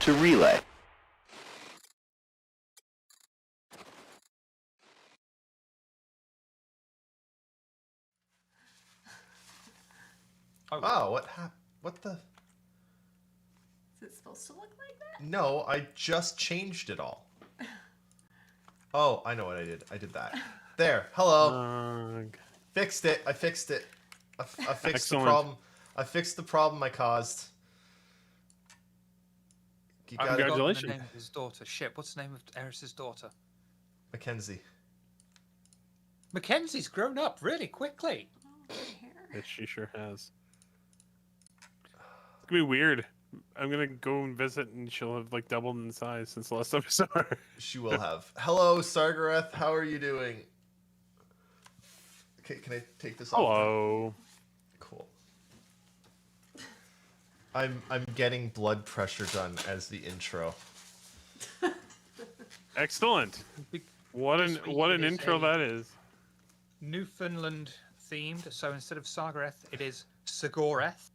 to relay. Oh, what happened? What the? Is it supposed to look like that? No, I just changed it all. Oh, I know what I did. I did that. There. Hello. Fixed it. I fixed it. I fixed the problem. I fixed the problem I caused. You got Congratulations. The name of his daughter. Shit, what's the name of Eris's daughter? Mackenzie. Mackenzie's grown up really quickly. Yes, she sure has. It's gonna be weird. I'm gonna go and visit, and she'll have like doubled in size since the last time I saw her. She will have. Hello, Sargareth. How are you doing? Okay, can I take this off? Hello. Cool. I'm getting blood pressure done as the intro. Excellent. What an intro that is. Newfoundland themed, so instead of Sargareth, it is Sagoreth.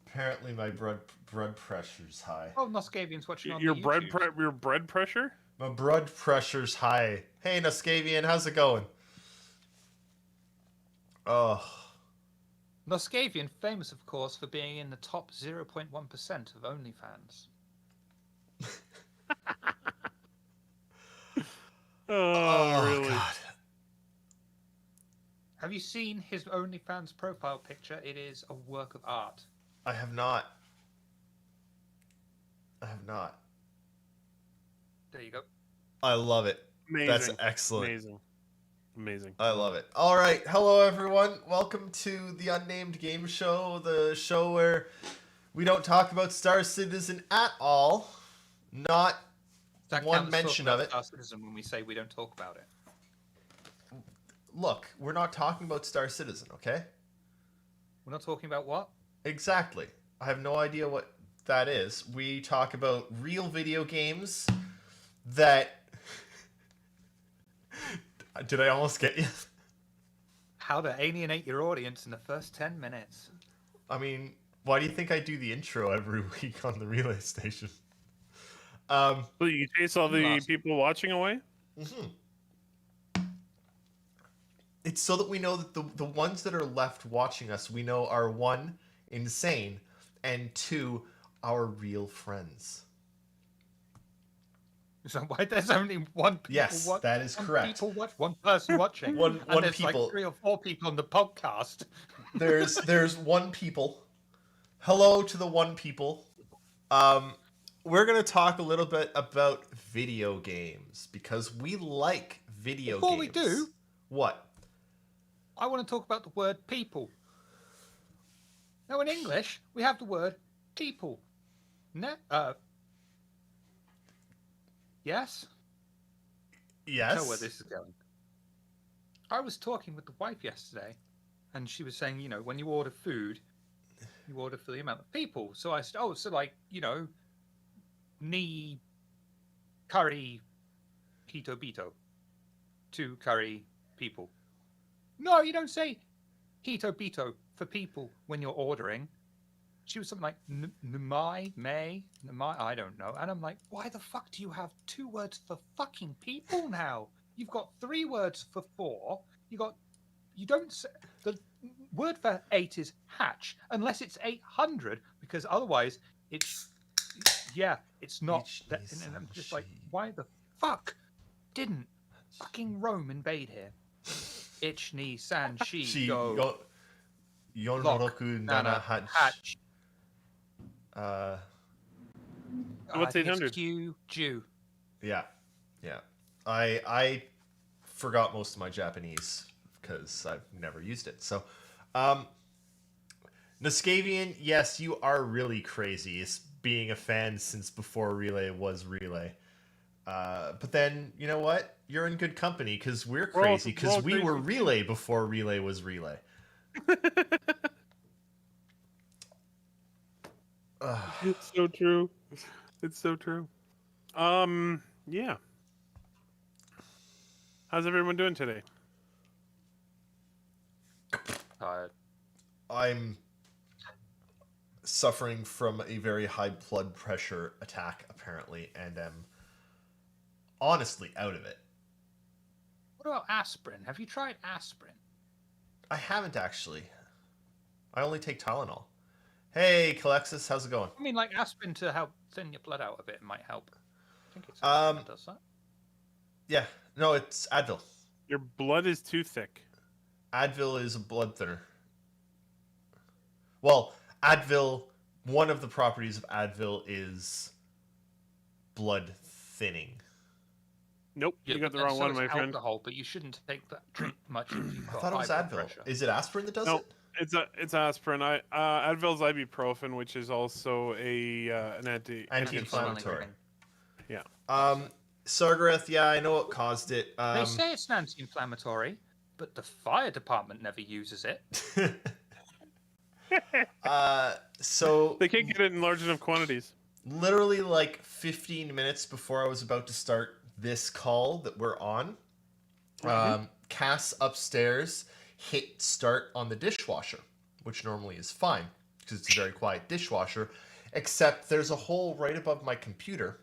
Apparently, my blood pressure's high. Oh, Noscavian's watching on your the blood YouTube. your blood pressure? My blood pressure's high. Hey, Noscavian, how's it going? Oh. Noscavian, famous of course for being in the top 0.1% of OnlyFans. Oh, really? God. Have you seen his OnlyFans profile picture? It is a work of art. I have not. I have not. There you go. I love it. Amazing. That's excellent. Amazing. I love it. All right. Hello, everyone. Welcome to the Unnamed Game Show, the show where we don't talk about Star Citizen at all. Not one mention of it. Star Citizen when we say we don't talk about it. Look, we're not talking about Star Citizen, okay? We're not talking about what? Exactly. I have no idea what that is. We talk about real video games that... Did I almost get you? How to alienate your audience in the first 10 minutes. I mean, why do you think I do the intro every week on the relay station? So you chase all the people watching away? Mm-hmm. It's so that we know that the ones that are left watching us, we know are one, insane, and two, our real friends. So why there's only one people? Yes, that is correct. One person watching. One there's people. Like 3 or 4 people on the podcast. There's one people. Hello to the one people. We're gonna talk a little bit about video games because we like video games. Before we do, what? I want to talk about the word people. Now in English, we have the word people. Yes? Yes. I know where this is going. I was talking with the wife yesterday, and she was saying, when you order food, you order for the amount of people. So I said, ni curry hito bito. 2 curry people. No, you don't say hito bito for people when you're ordering. She was something like namai, I don't know. And I'm like, why the fuck do you have 2 words for fucking people now? You've got 3 words for 4. You don't say, the word for 8 is hatch, unless it's 800, because otherwise it's not. And I'm just like, why the fuck didn't fucking Rome invade here? Ich ni san shi go. Yonroku nana hatch. What's 800? Jew. Yeah. I forgot most of my Japanese because I've never used it. So, Noscavian, yes, you are really crazy. It's being a fan since before Relay was Relay. But then, you know what? You're in good company because we're crazy because we were Relay before Relay was Relay. It's so true. It's so true. Yeah. How's everyone doing today? Tired. I'm suffering from a very high blood pressure attack, apparently, and am honestly out of it. What about aspirin? Have you tried aspirin? I haven't actually. I only take Tylenol. Hey, Calexis, how's it going? I mean, like aspirin to help thin your blood out a bit might help. I think it's aspirin that does that. Yeah, no, it's Advil. Your blood is too thick. Advil is a blood thinner. Well, Advil, one of the properties of Advil is blood thinning. Nope, you got the wrong one, my friend. Alcohol, but you shouldn't take that drink much if you've got I thought it was high blood Advil. pressure. Is it aspirin that does No, it? it's aspirin. Advil's ibuprofen, which is also an Anti-inflammatory. Yeah. Sargareth, yeah, I know what caused it. They say it's an anti-inflammatory, but the fire department never uses it. So they can't get it in large enough quantities. Literally like 15 minutes before I was about to start this call that we're on, Cass upstairs hit start on the dishwasher, which normally is fine because it's a very quiet dishwasher, except there's a hole right above my computer,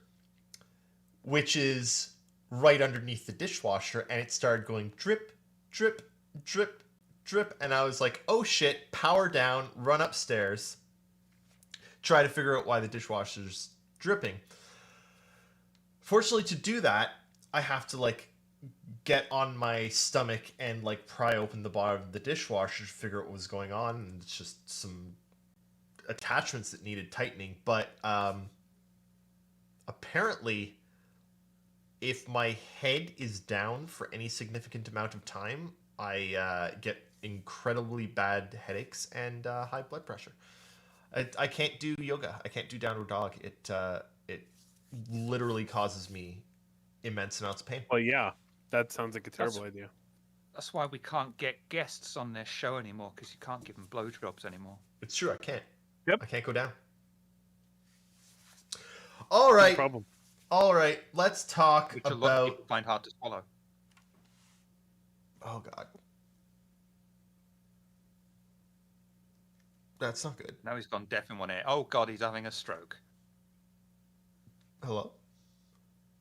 which is right underneath the dishwasher, and it started going drip, drip, drip, drip, and I was like, oh shit, power down, run upstairs, try to figure out why the dishwasher's dripping. Fortunately, to do that, I have to like get on my stomach and like pry open the bottom of the dishwasher to figure out what was going on, and it's just some attachments that needed tightening. But apparently, if my head is down for any significant amount of time, I get incredibly bad headaches and high blood pressure. I can't do yoga. I can't do downward dog. It literally causes me immense amounts of pain. Well, yeah, that sounds like a terrible idea. That's why we can't get guests on this show anymore, because you can't give them blowjobs anymore. It's true. I can't. Yep. I can't go down. All right. No problem. All right. Let's talk Which about. a lot of people find hard to swallow. Oh God. That's not good. Now he's gone deaf in one ear. Oh God, he's having a stroke. Hello?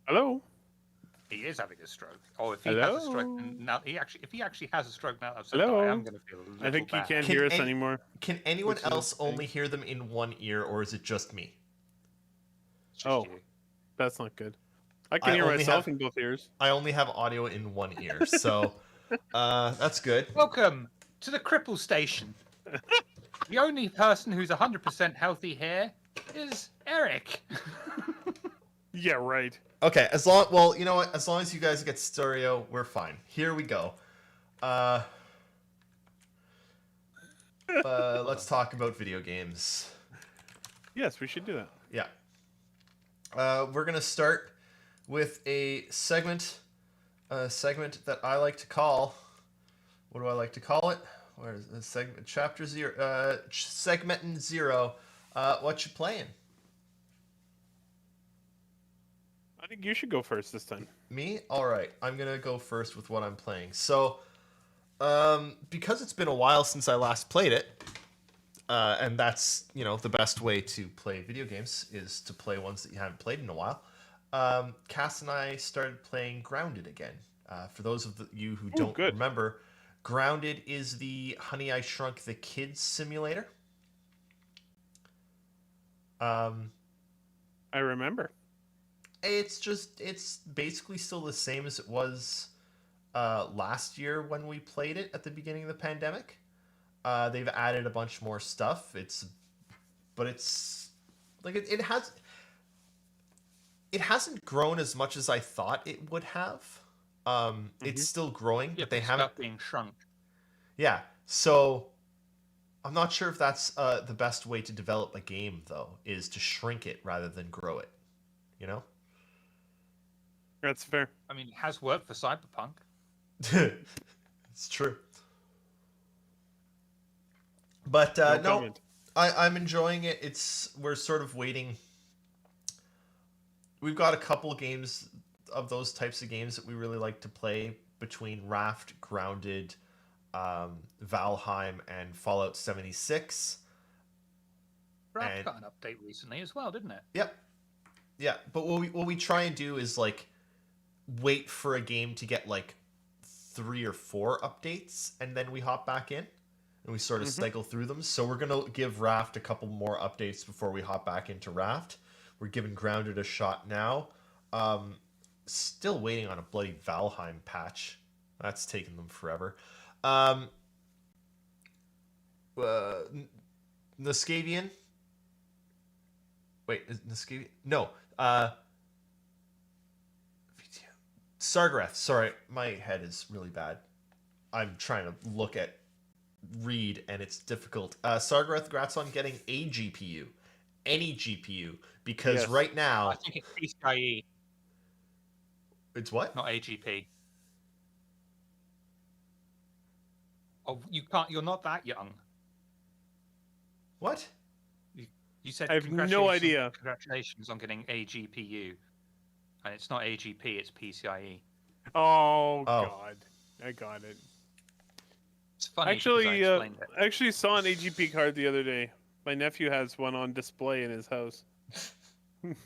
Hello? He is having a stroke. Oh, if he has a stroke, now if he actually has a stroke now, I am going to feel a little I think bad. he can't hear us anymore. Can anyone else only hear them in one ear, or is it just me? Oh, that's not good. I can hear myself in both ears. I only have audio in one ear, so that's good. Welcome to the Cripple Station. The only person who's 100% healthy here is Eric. Yeah, right. Okay, you know what? As long as you guys get stereo, we're fine. Here we go. Let's talk about video games. Yes, we should do that. Yeah. We're gonna start with a segment that I like to call. What do I like to call it? Where is the segment? Chapter 0. Segmentin 0. What you playing? I think you should go first this time. Me? All right. I'm gonna go first with what I'm playing. So, because it's been a while since I last played it, and that's the best way to play video games is to play ones that you haven't played in a while. Cass and I started playing Grounded again. For those of you who don't remember, Grounded is the Honey, I Shrunk the Kids simulator. I remember. It's basically still the same as it was last year when we played it at the beginning of the pandemic. They've added a bunch more stuff. It hasn't grown as much as I thought it would have. It's still growing, but they haven't being shrunk. Yeah, so I'm not sure if that's the best way to develop a game, though, is to shrink it rather than grow it. You know? That's fair. I mean, it has worked for Cyberpunk. It's true. But no, I'm enjoying it. We're sort of waiting. We've got a couple games of those types of games that we really like to play between Raft, Grounded, Valheim, and Fallout 76. Raft And got an update recently as well, didn't it? yep, yeah. But what we try and do is like wait for a game to get like 3 or 4 updates, and then we hop back in, and we sort of cycle through them. So we're gonna give Raft a couple more updates before we hop back into Raft. We're giving Grounded a shot now. Still waiting on a bloody Valheim patch. That's taking them forever. Niskavian. Wait, is Niskavian? No. Sargrath. Sorry, my head is really bad. I'm trying to read, and it's difficult. Sargrath, congrats on getting a GPU. Any GPU. Because right now... I think it's PCIe. It's what? Not AGP. Oh, you can't. You're not that young. What? You said I have no idea. Congratulations on getting a GPU, and it's not AGP. It's PCIe. Oh God, I got it. It's funny. Actually, because I explained it. I actually saw an AGP card the other day. My nephew has one on display in his house.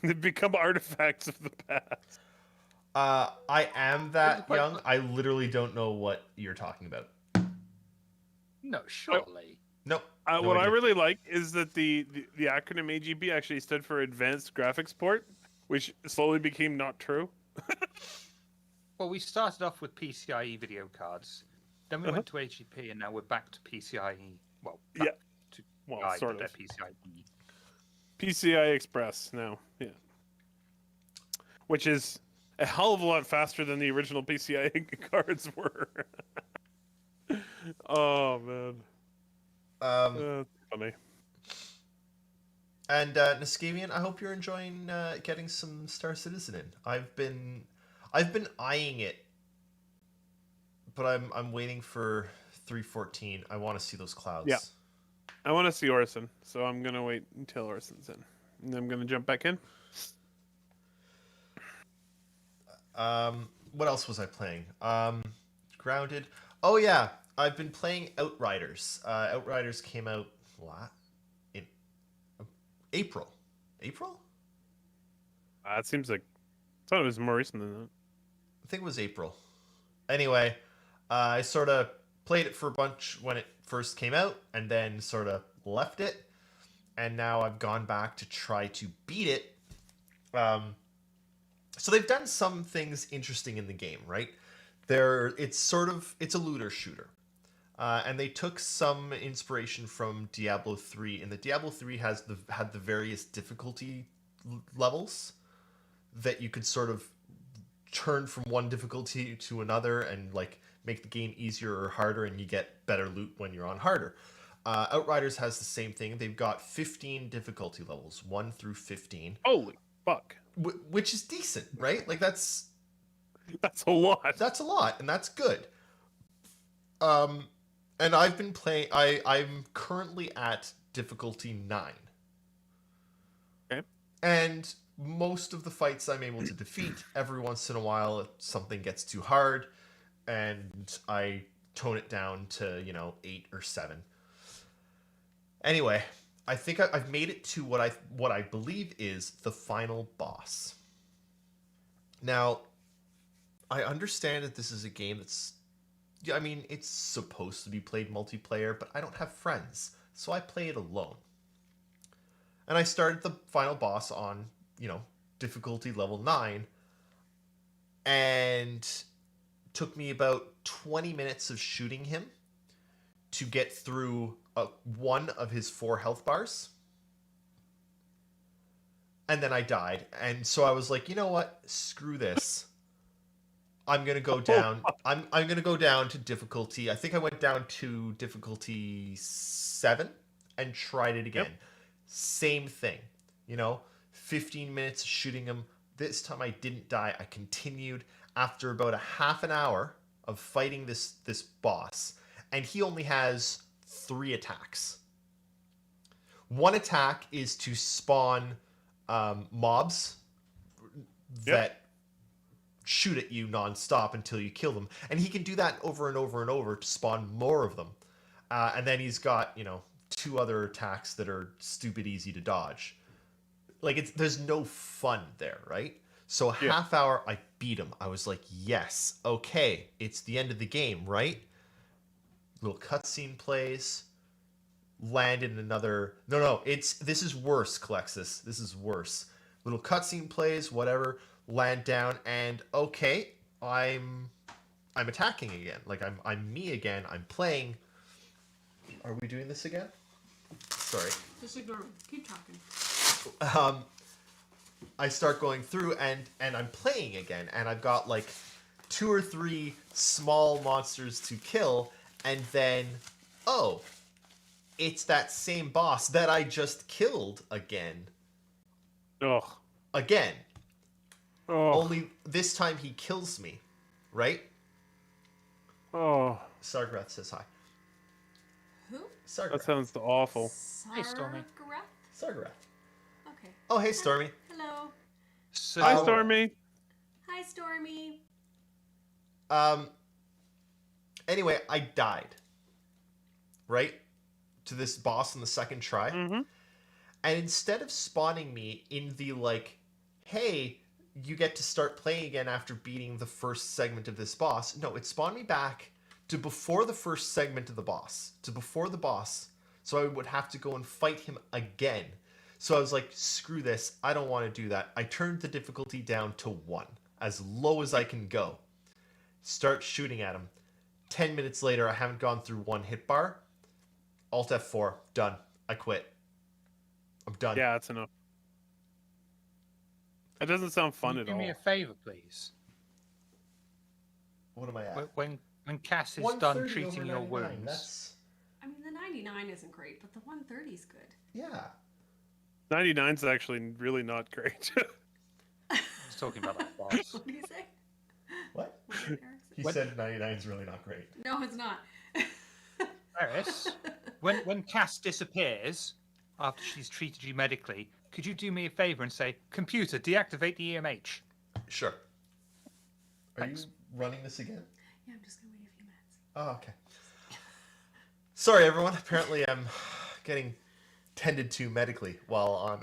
They've become artifacts of the past. I am that young. I literally don't know what you're talking about. No, surely. Nope. What I really like is that the acronym AGP actually stood for Advanced Graphics Port, which slowly became not true. Well, we started off with PCIe video cards, then we went to AGP, and now we're back to PCIe. Well, sort of. PCIe. PCI Express now, yeah. Which is a hell of a lot faster than the original PCI cards were. Oh man. Funny. And Niskavian, I hope you're enjoying getting some Star Citizen in. I've been eyeing it, but I'm waiting for 3.14. I want to see those clouds. Yeah. I want to see Orson, so I'm gonna wait until Orson's in, and then I'm gonna jump back in. What else was I playing? Grounded. Oh yeah, I've been playing Outriders. Outriders came out in April. April? It seems like I thought it was more recent than that. I think it was April. Anyway, I sort of played it for a bunch when it first came out, and then sort of left it, and now I've gone back to try to beat it. So they've done some things interesting in the game, right? It's a looter shooter. And they took some inspiration from Diablo 3, and the Diablo 3 had the various difficulty levels that you could sort of turn from one difficulty to another and like make the game easier or harder, and you get better loot when you're on harder. Outriders has the same thing. They've got 15 difficulty levels, 1 through 15. Holy fuck. Which is decent, right? Like that's a lot. That's a lot, and that's good. And I've been playing. I'm currently at difficulty 9. Okay. And most of the fights I'm able to defeat. Every once in a while, something gets too hard, and I tone it down to 8 or 7. Anyway, I think I've made it to what I believe is the final boss. Now, I understand that this is a game that's, it's supposed to be played multiplayer, but I don't have friends, so I play it alone. And I started the final boss on, difficulty level 9, and took me about 20 minutes of shooting him to get through one of his 4 health bars. And then I died. And so I was like, you know what? Screw this. I'm going to go down. I'm going to go down to difficulty. I think I went down to difficulty 7 and tried it again. Yep. Same thing. 15 minutes shooting him. This time I didn't die. I continued after about a half an hour of fighting this boss. And he only has 3 attacks. One attack is to spawn mobs that shoot at you nonstop until you kill them. And he can do that over and over and over to spawn more of them. And then he's got, 2 other attacks that are stupid easy to dodge. Like there's no fun there, right? So a Yeah. half hour, I beat him. I was like, yes, okay, it's the end of the game, right? Little cutscene plays. Land in another. No, this is worse, Calexis. This is worse. Little cutscene plays, whatever. Land down, and okay, I'm attacking again. Like I'm me again. I'm playing. Are we doing this again? Sorry. Just ignore him. Keep talking. I start going through and I'm playing again, and I've got like 2 or 3 small monsters to kill, and then it's that same boss that I just killed again. Oh. Again. Oh. Only this time he kills me, right? Oh. Sargrath says hi. Who? Sargrath. That sounds awful. Hey, Stormy. Sargrath? Sargrath. Okay. Oh, hey, Stormy. Hello. So, Hi, Stormy. Hi, Stormy. Anyway, I died. Right? To this boss in the second try. Mm-hmm. And instead of spawning me in the, like, hey, you get to start playing again after beating the first segment of this boss, no, it spawned me back to before the first segment of the boss. To before the boss. So I would have to go and fight him again. So I was like, screw this. I don't want to do that. I turned the difficulty down to 1. As low as I can go. Start shooting at him. 10 minutes later, I haven't gone through 1 hit bar. Alt F4. Done. I quit. I'm done. Yeah, that's enough. That doesn't sound fun Can you at do all. me a favor, please? What am I at? When Cass is 130 done treating over your 99. wounds, That's... I mean, the 99 isn't great, but the 130 is good. Yeah. 99's actually really not great. I was talking about that boss. What do you say? What? What did Eric say? He What? said 99 is really not great. No, it's not. Eris, when Cass disappears after she's treated you medically, could you do me a favor and say, "Computer, deactivate the EMH"? Sure. Are Thanks. you running this again? Yeah, I'm just gonna wait a few minutes. Oh, okay. Sorry, everyone. Apparently, I'm getting tended to medically while on.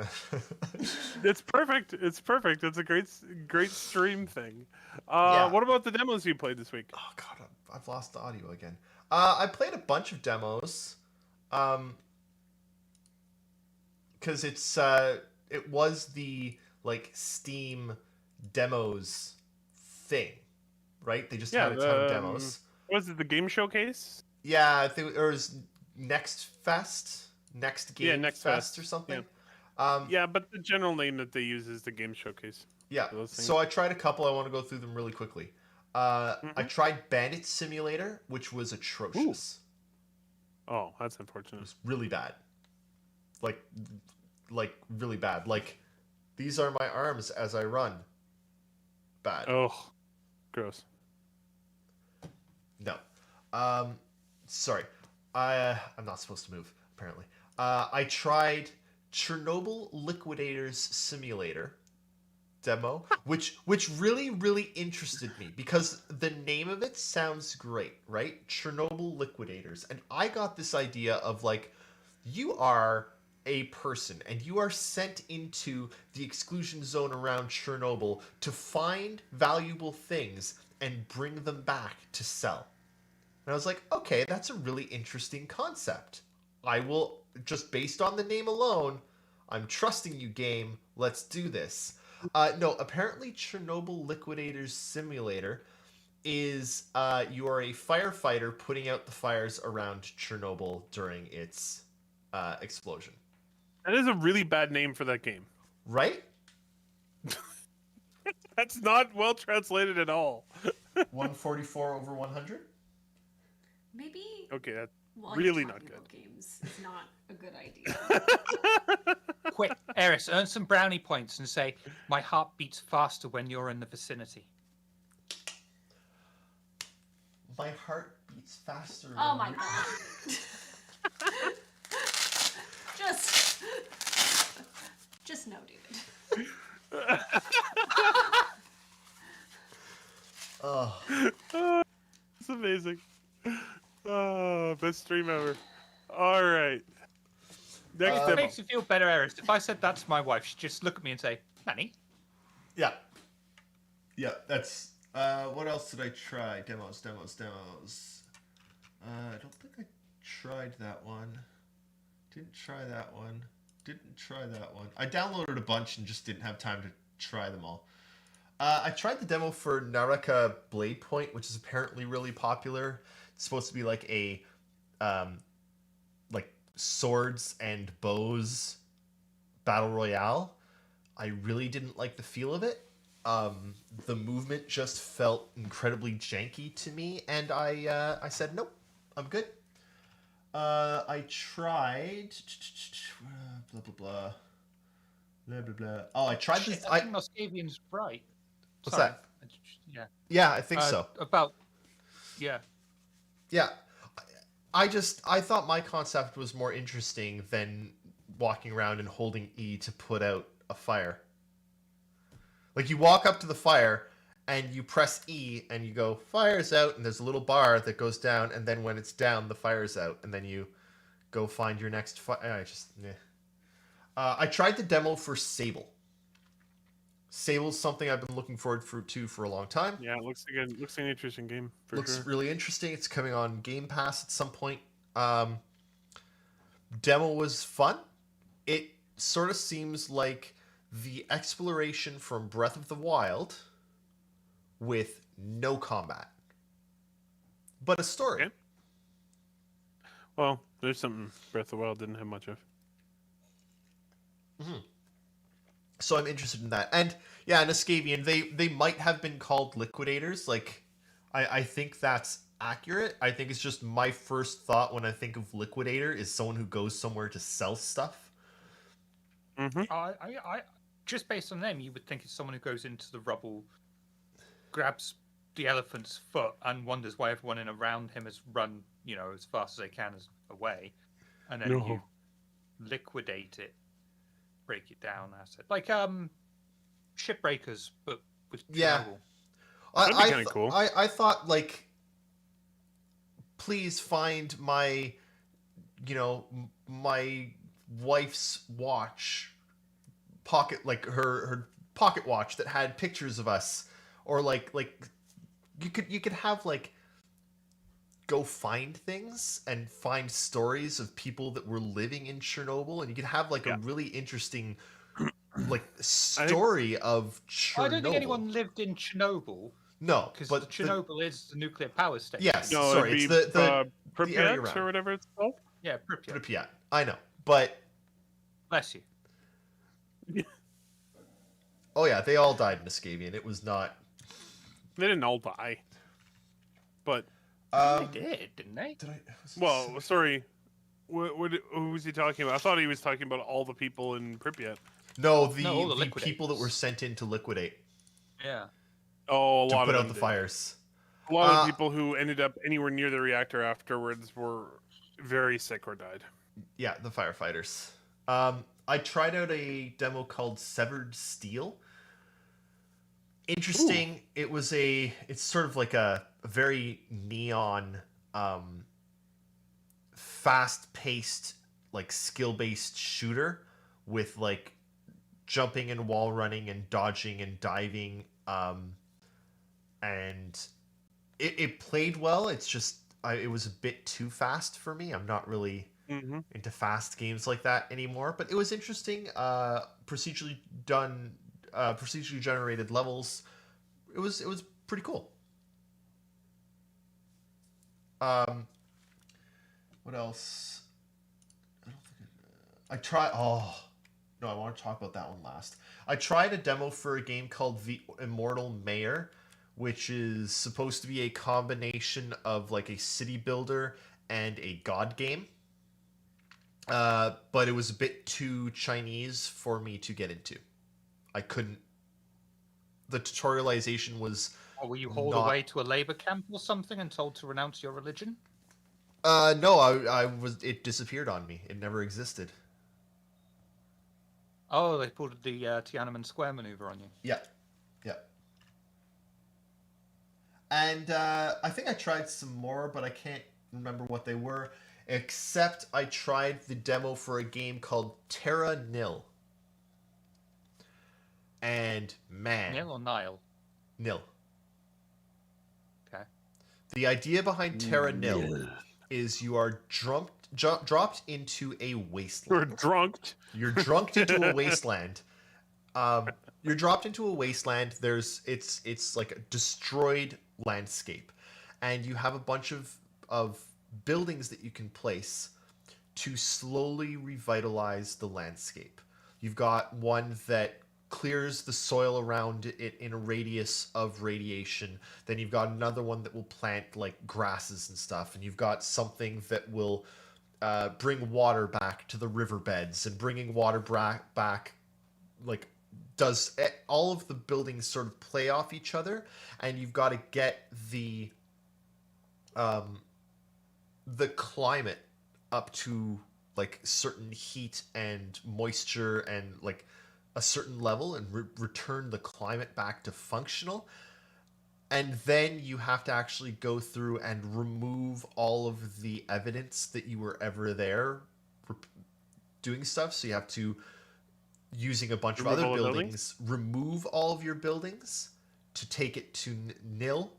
It's perfect. It's perfect. It's a great stream thing. Yeah. What about the demos you played this week? Oh God, I've lost the audio again. I played a bunch of demos, because it was the like Steam demos thing, right? They just had a ton of demos. Was it the game showcase? Yeah, I think it was Next Fest, Next Game Next Fest Fest, or something. Yeah, but the general name that they use is the game showcase. Yeah. for those things. So I tried a couple. I want to go through them really quickly. I Mhm. tried Bandit Simulator, which was atrocious. Oh, that's It unfortunate. was really bad. Like really bad. Like, these are my arms as I run. Bad. Oh, gross. No. Sorry. I'm not supposed to move, apparently. I tried Chernobyl Liquidators Simulator demo, which really, really interested me because the name of it sounds great, right? Chernobyl Liquidators. And I got this idea of like, you are a person and you are sent into the exclusion zone around Chernobyl to find valuable things and bring them back to sell. And I was like, okay, that's a really interesting concept. I will, just based on the name alone, I'm trusting you, game. Let's do this. No, apparently Chernobyl Liquidators Simulator is you are a firefighter putting out the fires around Chernobyl during its explosion. That is a really bad name for that game. Right? That's not well translated at all. 144 over 100? Maybe Okay, that's while really you're not talking good. about games is not a good idea. Quick, Eris, earn some brownie points and say, "My heart beats faster when you're in the vicinity." My heart beats faster. Oh when my you're- god. Just no, dude. Oh. It's amazing. Oh, best stream ever. All right. Next It demo. makes you feel better, Eris. If I said that to my wife, she'd just look at me and say, Nanny. Yeah. Yeah, that's... what else did I try? Demos. I don't think I tried that one. Didn't try that one. I downloaded a bunch and just didn't have time to try them all. I tried the demo for Naraka Blade Point, which is apparently really popular. It's supposed to be like a like swords and bows battle royale. I really didn't like the feel of it. The movement just felt incredibly janky to me, and I said nope, I'm good. I tried blah blah blah blah blah blah. Oh, I tried this. I think Moscavian's right. What's Sorry. that? Yeah. Yeah, I think so. Yeah. Yeah. I thought my concept was more interesting than walking around and holding E to put out a fire. Like you walk up to the fire and you press E and you go, fire's out, and there's a little bar that goes down, and then when it's down, the fire's out, and then you go find your next fire. I tried the demo for Sable. Sable's something I've been looking forward to for a long time. Yeah, it looks like an interesting game. Looks sure. really interesting. It's coming on Game Pass at some point. Demo was fun. It sort of seems like the exploration from Breath of the Wild with no combat, but a story. Okay. Well, there's something Breath of the Wild didn't have much of. Mm-hmm. So I'm interested in that. And yeah, Niskavian, they might have been called liquidators. Like, I think that's accurate. I think it's just my first thought when I think of liquidator is someone who goes somewhere to sell stuff. Mm-hmm. I just based on them, you would think it's someone who goes into the rubble, grabs the elephant's foot, and wonders why everyone in around him has run, as fast as they can away, and then you liquidate it, break it down, like shipbreakers, but with Chernobyl. That'd be kind of cool. I thought, like, please find my, my wife's watch, her pocket watch that had pictures of us, or like you could have like go find things and find stories of people that were living in Chernobyl, and you could have like a really interesting like story of Chernobyl. I don't think anyone lived in Chernobyl. No, because but Chernobyl is the nuclear power station. Yes, no, sorry, it's the Pripyat area around. or whatever it's called. Yeah, Pripyat. Pripyat. I know, but bless you. Oh yeah, they all died in Niskavian. It was not. They didn't all die, but they did, didn't they? Well, sorry. Who was he talking about? I thought he was talking about all the people in Pripyat. No, all the people that were sent in to liquidate. Yeah. Oh, a lot to put of out the fires. A lot of people who ended up anywhere near the reactor afterwards were very sick or died. Yeah, the firefighters. I tried out a demo called Severed Steel. Interesting. Ooh. It's sort of like a very neon, fast-paced, like skill-based shooter with like jumping and wall running and dodging and diving. And it played well. It's just it was a bit too fast for me. I'm not really into fast games like that anymore. But it was interesting. Procedurally generated levels. It was pretty cool. What else? I tried. Oh no, I want to talk about that one last. I tried a demo for a game called The Immortal Mayor, which is supposed to be a combination of like a city builder and a god game. But it was a bit too Chinese for me to get into. I couldn't. The tutorialization was. Or were you hauled away to a labor camp or something and told to renounce your religion? No, I was. It disappeared on me. It never existed. Oh, they pulled the Tiananmen Square maneuver on you. Yeah. And I think I tried some more, but I can't remember what they were. Except I tried the demo for a game called Terra Nil. And man, Nil or Nile? Nil. Okay. The idea behind Terra Nil is you are dropped into a wasteland. We're drunked. You're drunked into a wasteland. You're dropped into a wasteland. It's like a destroyed landscape, and you have a bunch of buildings that you can place to slowly revitalize the landscape. You've got one that clears the soil around it in a radius of radiation. Then you've got another one that will plant like grasses and stuff, and you've got something that will bring water back to the riverbeds, and bringing water back like does all of the buildings sort of play off each other, and you've got to get the climate up to like certain heat and moisture and like a certain level, and return the climate back to functional. And then you have to actually go through and remove all of the evidence that you were ever there doing stuff. So you have to, using a bunch of other buildings, remove all of your buildings to take it to nil.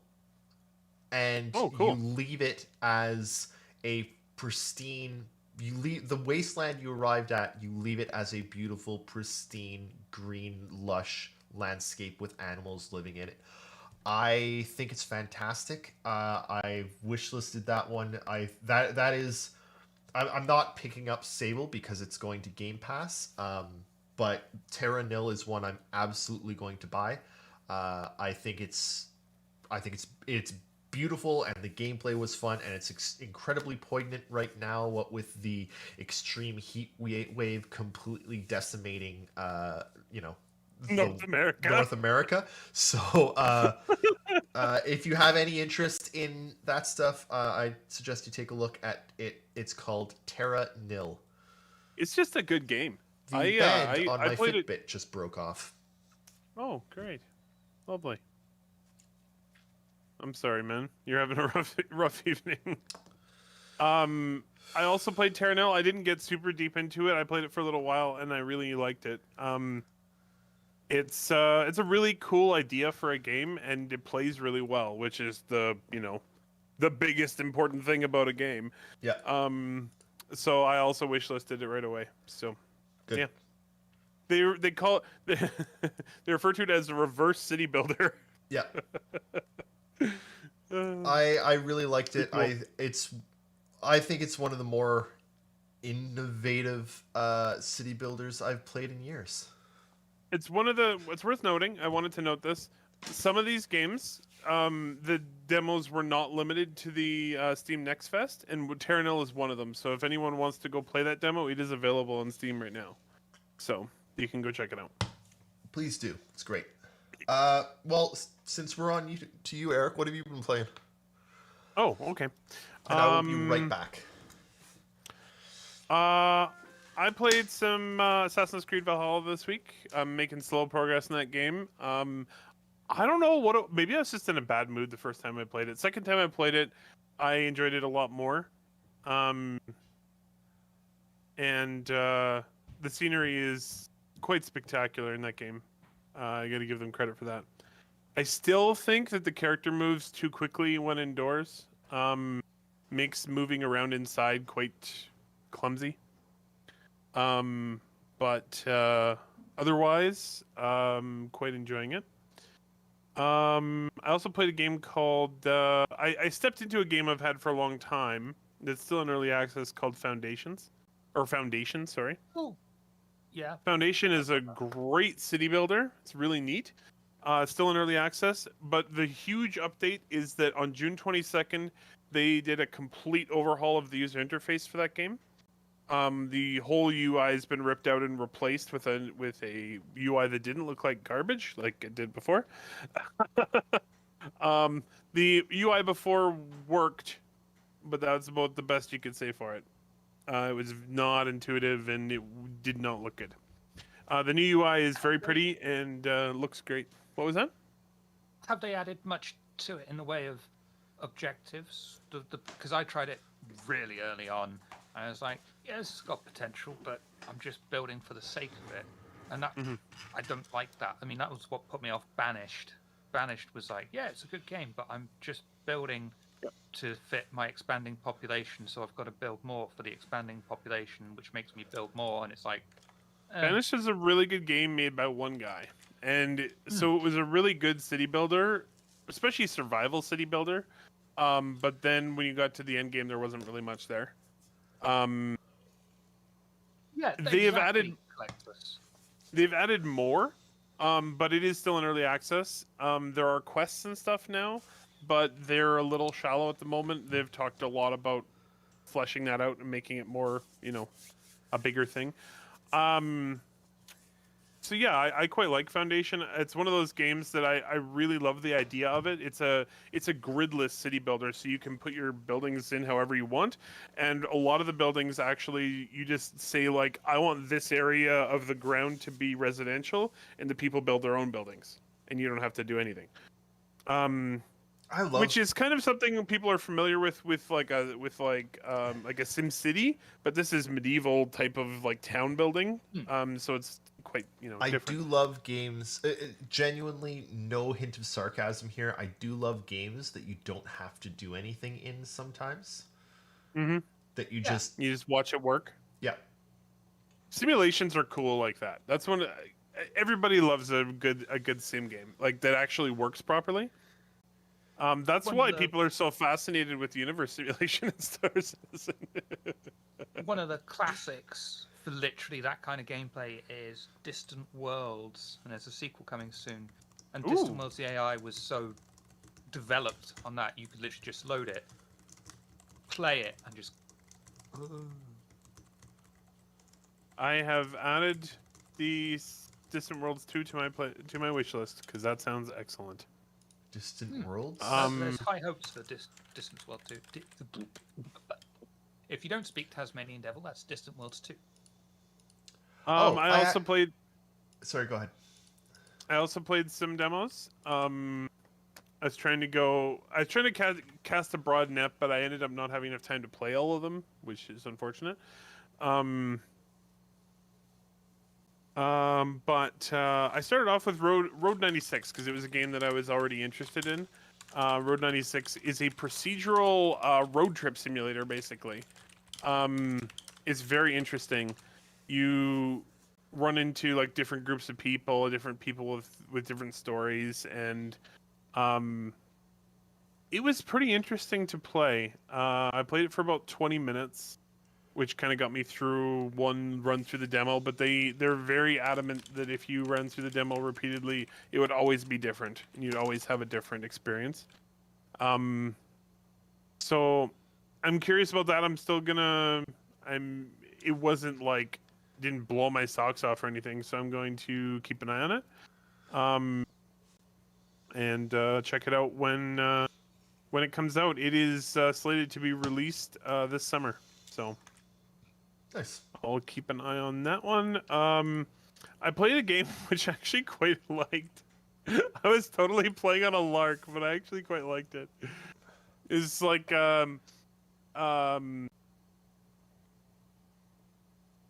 And you leave it as a pristine, you leave the wasteland you arrived at, you leave it as a beautiful, pristine, green, lush landscape with animals living in it. I think it's fantastic. I wishlisted that one. I'm not picking up Sable because it's going to Game Pass. But Terra Nil is one I'm absolutely going to buy. I think it's beautiful, and the gameplay was fun, and it's incredibly poignant right now. What with the extreme heat wave completely decimating, North America. So, if you have any interest in that stuff, I suggest you take a look at it. It's called Terra Nil. It's just a good game. The band on my Fitbit just broke off. Oh, great. Lovely. I'm sorry, man. You're having a rough evening. I also played Terra Nil. I didn't get super deep into it. I played it for a little while, and I really liked it. It's a really cool idea for a game, and it plays really well, which is the biggest important thing about a game. Yeah. So I also wishlisted it right away. So, good. Yeah. They call it they refer to it as a reverse city builder. Yeah. I really liked it. Cool. I think it's one of the more innovative city builders I've played in years. It's worth noting. I wanted to note this. Some of these games, the demos were not limited to the Steam Next Fest, and Terra Nil is one of them. So if anyone wants to go play that demo, it is available on Steam right now. So you can go check it out. Please do. It's great. Well, since we're on to you, Eric, what have you been playing? Oh, okay. And I will be right back. I played some Assassin's Creed Valhalla this week. I'm making slow progress in that game. I don't know maybe I was just in a bad mood the first time I played it. Second time I played it, I enjoyed it a lot more. And the scenery is quite spectacular in that game. I got to give them credit for that. I still think that the character moves too quickly when indoors. Makes moving around inside quite clumsy. But otherwise, quite enjoying it. I also played a game called... I stepped into a game I've had for a long time that's still in early access called Foundation, sorry. Oh, yeah. Foundation is a great city builder. It's really neat. Still in early access, but the huge update is that on June 22nd, they did a complete overhaul of the user interface for that game. The whole UI has been ripped out and replaced with a UI that didn't look like garbage, like it did before. The UI before worked, but that's about the best you could say for it. It was not intuitive and it did not look good. The new UI is very pretty and looks great. What was that? Have they added much to it in the way of objectives? Because I tried it really early on, I was like, yeah, this has got potential, but I'm just building for the sake of it, and that I don't like that. I mean, that was what put me off Banished. Banished was like, yeah, it's a good game, but I'm just building to fit my expanding population, so I've got to build more for the expanding population, which makes me build more, and it's like. Banished is a really good game made by one guy, and so it was a really good city builder, especially survival city builder. But then when you got to the end game, there wasn't really much there. Yeah, they have exactly. added. They've added more, but it is still in early access. There are quests and stuff now, but they're a little shallow at the moment. They've talked a lot about fleshing that out and making it more, a bigger thing. So yeah, I quite like Foundation. It's one of those games that I really love the idea of it. It's a gridless city builder, so you can put your buildings in however you want. And a lot of the buildings actually, you just say like, I want this area of the ground to be residential, and the people build their own buildings, and you don't have to do anything. Which is kind of something people are familiar with like a Sim City, but this is medieval type of like town building. So it's quite I different. do love games. Genuinely, no hint of sarcasm here. I do love games that you don't have to do anything in sometimes. That you just watch it work. Yeah. Simulations are cool like that. That's when everybody loves a good sim game like that actually works properly. That's why people are so fascinated with universe simulation and Star Citizen. One of the classics for literally that kind of gameplay is Distant Worlds, and there's a sequel coming soon. And Distant Worlds, the AI was so developed on that, you could literally just load it, play it, and just... I have added the Distant Worlds 2 to my wish list, because that sounds excellent. Distant Worlds? There's high hopes for Distant World 2. If you don't speak Tasmanian Devil, that's Distant Worlds 2. I also played... Sorry, go ahead. I also played some demos. I was trying to cast a broad net, but I ended up not having enough time to play all of them, which is unfortunate. But I started off with Road 96 because it was a game that I was already interested in. Road 96 is a procedural road trip simulator, basically. It's very interesting. You run into like different groups of people, different people with different stories, and it was pretty interesting to play. I played it for about 20 minutes, which kind of got me through one run through the demo, but they're very adamant that if you run through the demo repeatedly, it would always be different, and you'd always have a different experience. So I'm curious about that. It wasn't like, didn't blow my socks off or anything, so I'm going to keep an eye on it. And check it out when it comes out. It is slated to be released this summer, so... Nice. I'll keep an eye on that one. I played a game which I actually quite liked. I was totally playing on a lark, but I actually quite liked it. It's like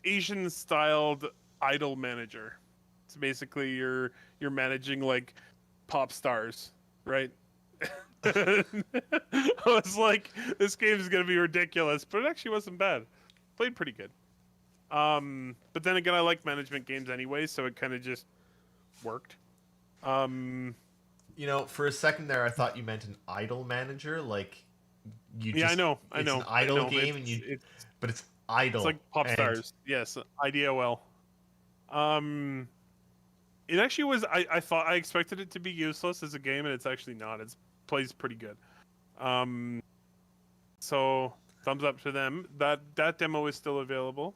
Asian-styled idol manager. So basically, you're managing like pop stars, right? I was like, this game is gonna be ridiculous, but it actually wasn't bad. Played pretty good. But then again, I like management games anyway, so it kind of just worked. For a second there, I thought you meant an idol manager, like you. Yeah, I know. It's an idol game, but it's idol. It's like pop stars. Yes, IDOL. It actually was. I expected it to be useless as a game, and it's actually not. It plays pretty good. So. Thumbs up to them. That demo is still available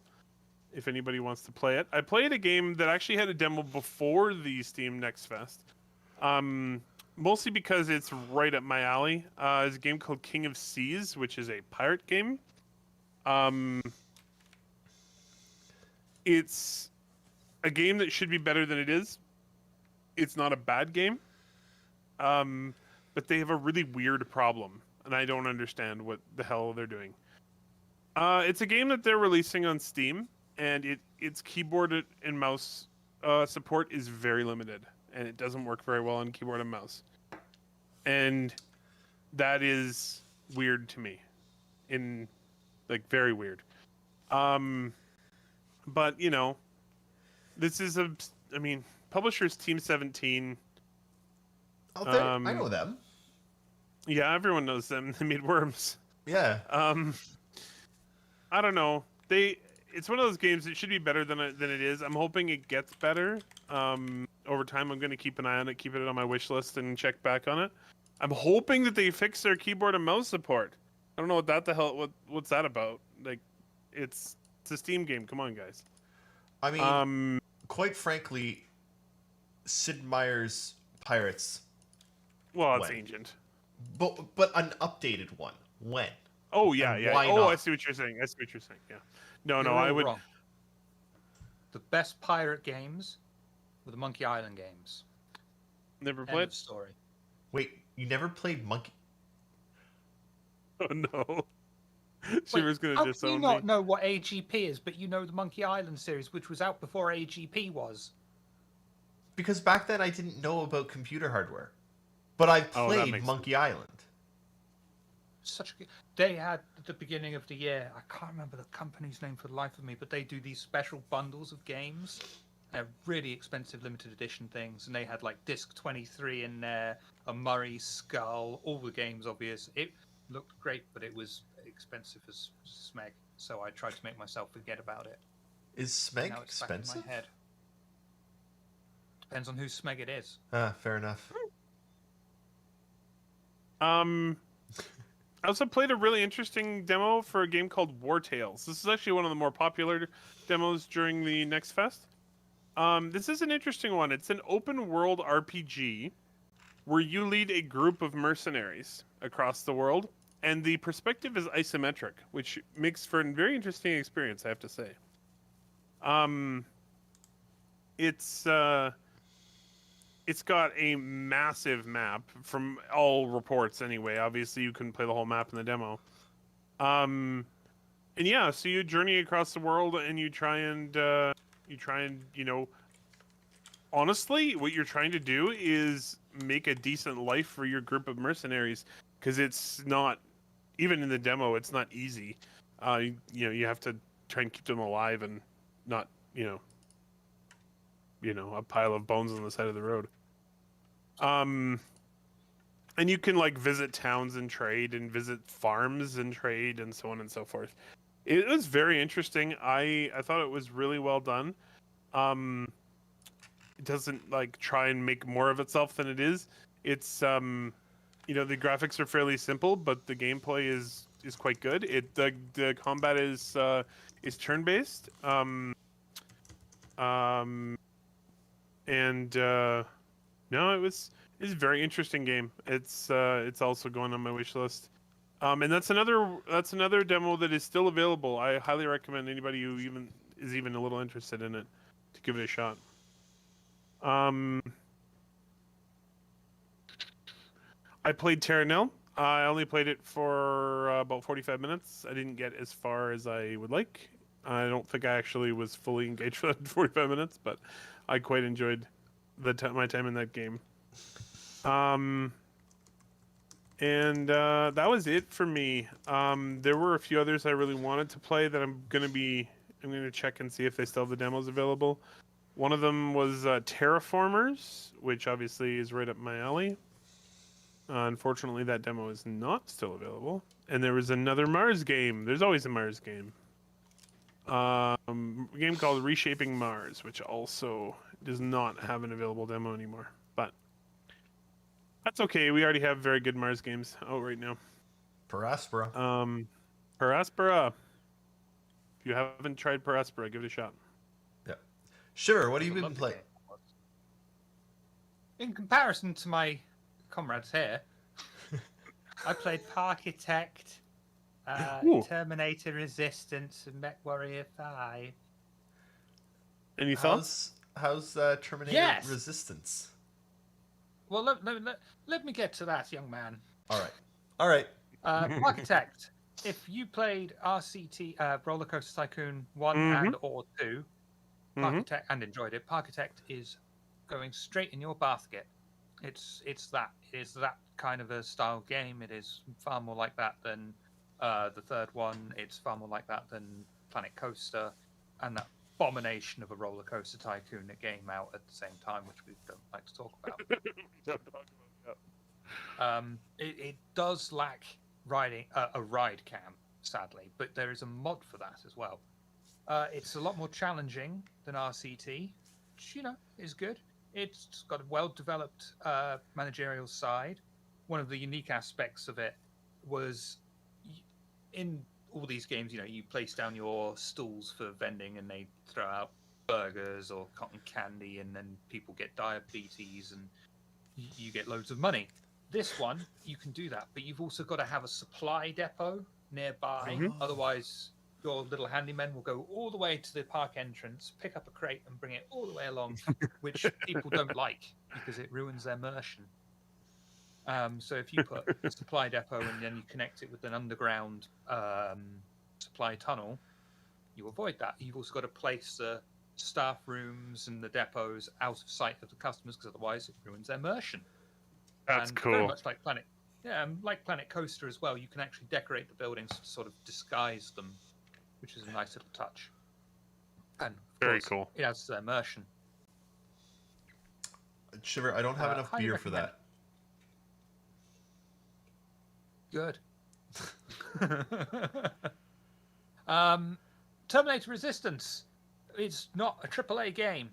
if anybody wants to play it. I played a game that actually had a demo before the Steam Next Fest. Mostly because it's right up my alley. It's a game called King of Seas, which is a pirate game. It's a game that should be better than it is. It's not a bad game. But they have a really weird problem. And I don't understand what the hell they're doing. It's a game that they're releasing on Steam, and its keyboard and mouse support is very limited, and it doesn't work very well on keyboard and mouse. And that is weird to me, very weird. But this is publisher's Team 17. Oh, I know them. Yeah, everyone knows them. They made Worms. Yeah. I don't know. It's one of those games that should be better than it is. I'm hoping it gets better. Over time, I'm going to keep an eye on it, keep it on my wish list, and check back on it. I'm hoping that they fix their keyboard and mouse support. I don't know what's that about. Like, it's a Steam game. Come on, guys. I mean, quite frankly, Sid Meier's Pirates. Well, it's ancient. But an updated one. When? Oh yeah, and yeah. Why Oh, not? I see what you're saying. Yeah. No, You're I all would. wrong. The best pirate games were the Monkey Island games. Never End played. of story. Wait, you never played Monkey? Oh no. Wait, Shiver's gonna how can disown you me. not know what AGP is, but you know the Monkey Island series, which was out before AGP was? Because back then I didn't know about computer hardware. But I Oh, that played makes Monkey Island. Such a good... They had at the beginning of the year, I can't remember the company's name for the life of me, but they do these special bundles of games. They're really expensive limited edition things, and they had like Disc 23 in there, a Murray Skull, all the games obvious. It looked great, but it was expensive as smeg, so I tried to make myself forget about it. Is Smeg Now it's back in expensive? my head. Depends on whose smeg it is. Ah, fair enough. I also played a really interesting demo for a game called War Tales. This is actually one of the more popular demos during the Next Fest. This is an interesting one. It's an open world RPG where you lead a group of mercenaries across the world, and the perspective is isometric, which makes for a very interesting experience, I have to say. It's got a massive map from all reports anyway. Obviously, you couldn't play the whole map in the demo. And yeah, so you journey across the world and you try and honestly, what you're trying to do is make a decent life for your group of mercenaries, because it's not, even in the demo, it's not easy. You have to try and keep them alive and not, a pile of bones on the side of the road. And you can like visit towns and trade, and visit farms and trade, and so on and so forth. It was very interesting. I thought it was really well done. It doesn't like try and make more of itself than it is. It's the graphics are fairly simple, but the gameplay is quite good. The combat is turn based. No, it's a very interesting game. It's also going on my wish list. And that's another demo that is still available. I highly recommend anybody who is even a little interested in it to give it a shot. I played Terra Nil. I only played it for about 45 minutes. I didn't get as far as I would like. I don't think I actually was fully engaged for that 45 minutes, but I quite enjoyed my time in that game. And that was it for me. There were a few others I really wanted to play that I'm gonna check and see if they still have the demos available. One of them was Terraformers, which obviously is right up my alley. Unfortunately, that demo is not still available. And there was another Mars game. There's always a Mars game. A game called Reshaping Mars, which also does not have an available demo anymore. But that's okay. We already have very good Mars games out right now. Paraspora. Paraspora. If you haven't tried Paraspora, give it a shot. Yeah. Sure. What have you Love been the playing? game. In comparison to my comrades here, I played Parkitect, Terminator Resistance, and MechWarrior 5. Any thoughts? How's Terminator Yes. Resistance? Well, let me get to that, young man. All right. Architect. if you played RCT Roller Coaster Tycoon 1 Mhm. and or 2, Mhm. Parkitect and enjoyed it, Parkitect is going straight in your basket. It is that kind of a style game. It is far more like that than the third one. It's far more like that than Planet Coaster, and that abomination of a Roller Coaster Tycoon that came out at the same time, which we don't like to talk about. Don't talk about that. It does lack riding a ride cam, sadly, but there is a mod for that as well. It's a lot more challenging than RCT, which is good. It's got a well-developed managerial side. One of the unique aspects of it was in all these games, you place down your stools for vending, and they throw out burgers or cotton candy, and then people get diabetes, and you get loads of money. This one, you can do that, but you've also got to have a supply depot nearby. Otherwise, your little handyman will go all the way to the park entrance, pick up a crate, and bring it all the way along, which people don't like because it ruins their immersion. So if you put a supply depot and then you connect it with an underground supply tunnel, you avoid that. You've also got to place the staff rooms and the depots out of sight of the customers, because otherwise it ruins their immersion. That's and cool. Very much like Planet Coaster as well. You can actually decorate the buildings to sort of disguise them, which is a nice little touch. And of Very course, cool. It adds to their immersion. Shiver, I don't have enough highly beer for recommend. that. Good. Terminator Resistance. It's not a AAA game,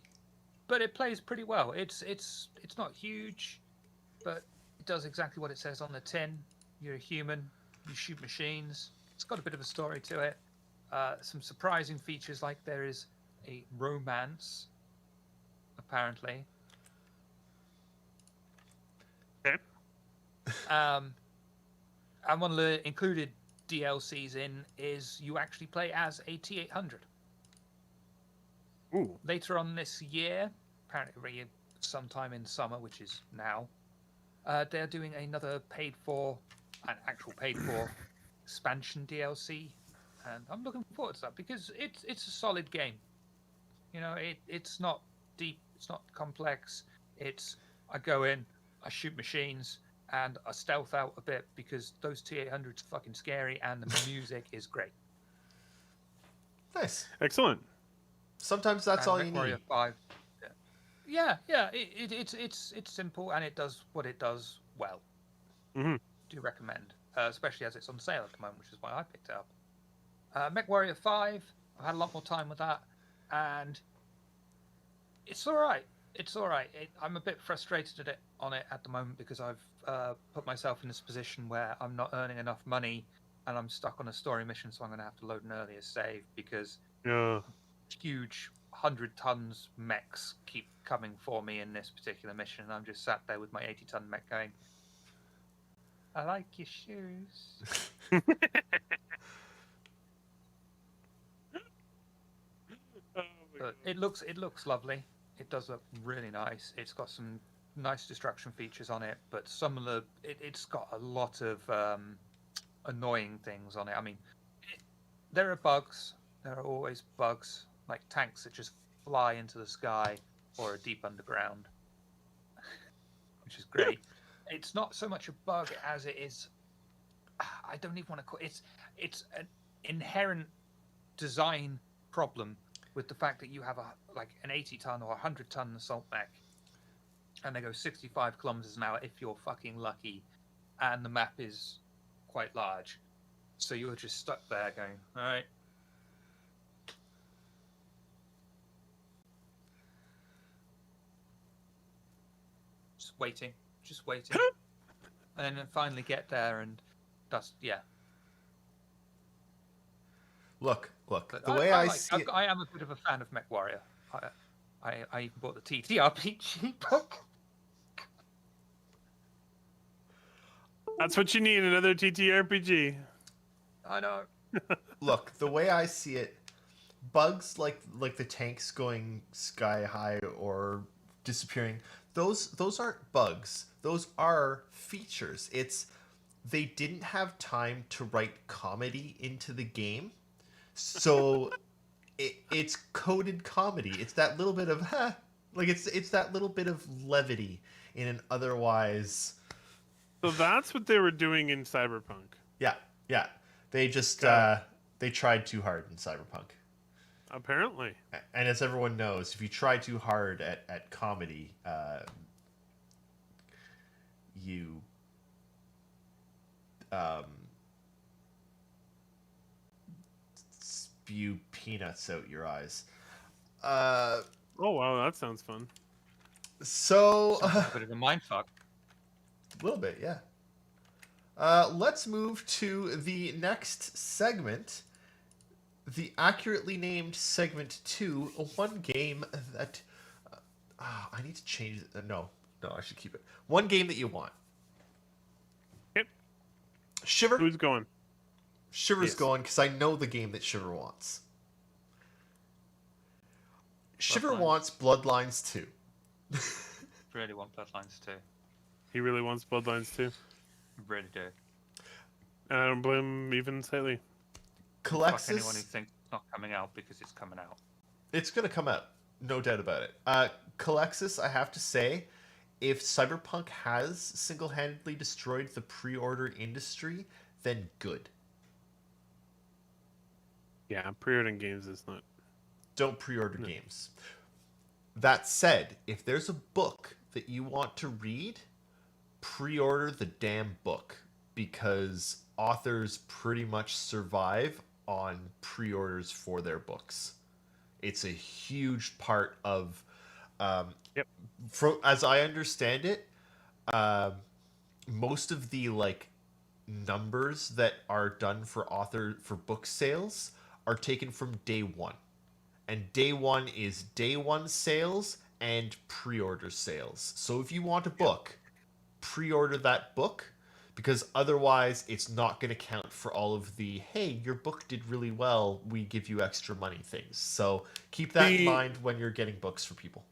but it plays pretty well. It's not huge, but it does exactly what it says on the tin. You're a human. You shoot machines. It's got a bit of a story to it. Some surprising features, like there is a romance, apparently. Okay. And one of the included DLCs is you actually play as a T-800. Ooh. Later on this year, apparently sometime in summer, which is now, they're doing another actual paid for expansion DLC, and I'm looking forward to that because it's a solid game. It's not deep, it's not complex. I go in, I shoot machines, and I stealth out a bit because those T-800s are fucking scary, and the music is great. Nice. Excellent. Sometimes that's all you MechWarrior need. 5. Yeah. It's simple, and it does what it does well. Mm-hmm. Do recommend, especially as it's on sale at the moment, which is why I picked it up. MechWarrior 5. I've had a lot more time with that, and it's all right. I'm a bit frustrated on it at the moment because I've put myself in this position where I'm not earning enough money, and I'm stuck on a story mission, so I'm going to have to load an earlier save because huge 100 tons mechs keep coming for me in this particular mission, and I'm just sat there with my 80-ton mech going, I like your shoes. But it looks lovely. It does look really nice. It's got some nice destruction features on it, but it's got a lot of annoying things on it. I mean, there are bugs. There are always bugs, like tanks that just fly into the sky or are deep underground, which is great. It's not so much a bug as it is. I don't even want to call it. It's an inherent design problem with the fact that you have an 80-ton or 100-ton assault mech, and they go 65 kilometers an hour if you're fucking lucky, and the map is quite large, so you're just stuck there going, all right. Just waiting, and then finally get there, and that's Look. But The way I see it, I am a bit of a fan of MechWarrior. I even bought the TTRPG book. That's what you need, another TTRPG. I know. look. The way I see it, bugs like the tanks going sky high or disappearing. Those aren't bugs. Those are features. It's they didn't have time to write comedy into the game, so it's coded comedy. It's that little bit of like it's that little bit of levity in an otherwise. So that's what they were doing in Cyberpunk. Yeah. They just they tried too hard in Cyberpunk. Apparently. And as everyone knows, if you try too hard at comedy, you spew peanuts out your eyes. Oh wow, that sounds fun. So A bit of a mindfuck. a little bit, yeah. Let's move to the next segment. The accurately named segment 2, one game that I need to change it. No, I should keep it. One game that you want. Yep. Shiver. Who's going? Shiver's Yes. going because I know the game that Shiver wants. Shiver Bloodlines. wants Bloodlines 2. Really want Bloodlines too. He really wants Bloodlines too. Really do. And I don't blame him even slightly. Fuck anyone who Calexis, thinks it's not coming out because it's coming out. it's going to come out. No doubt about it. Calexis, I have to say, if Cyberpunk has single-handedly destroyed the pre-order industry, then good. Yeah, pre-ordering games is not. Don't pre-order No. games. That said, if there's a book that you want to read, pre-order the damn book, because authors pretty much survive on pre-orders for their books. It's a huge part of Yep. as I understand it, most of the like numbers that are done for book sales are taken from day one. And day one is day one sales and pre-order sales. So if you want a book, pre-order that book, because otherwise it's not going to count for all of the, hey, your book did really well, we give you extra money things. So keep that in mind when you're getting books for people.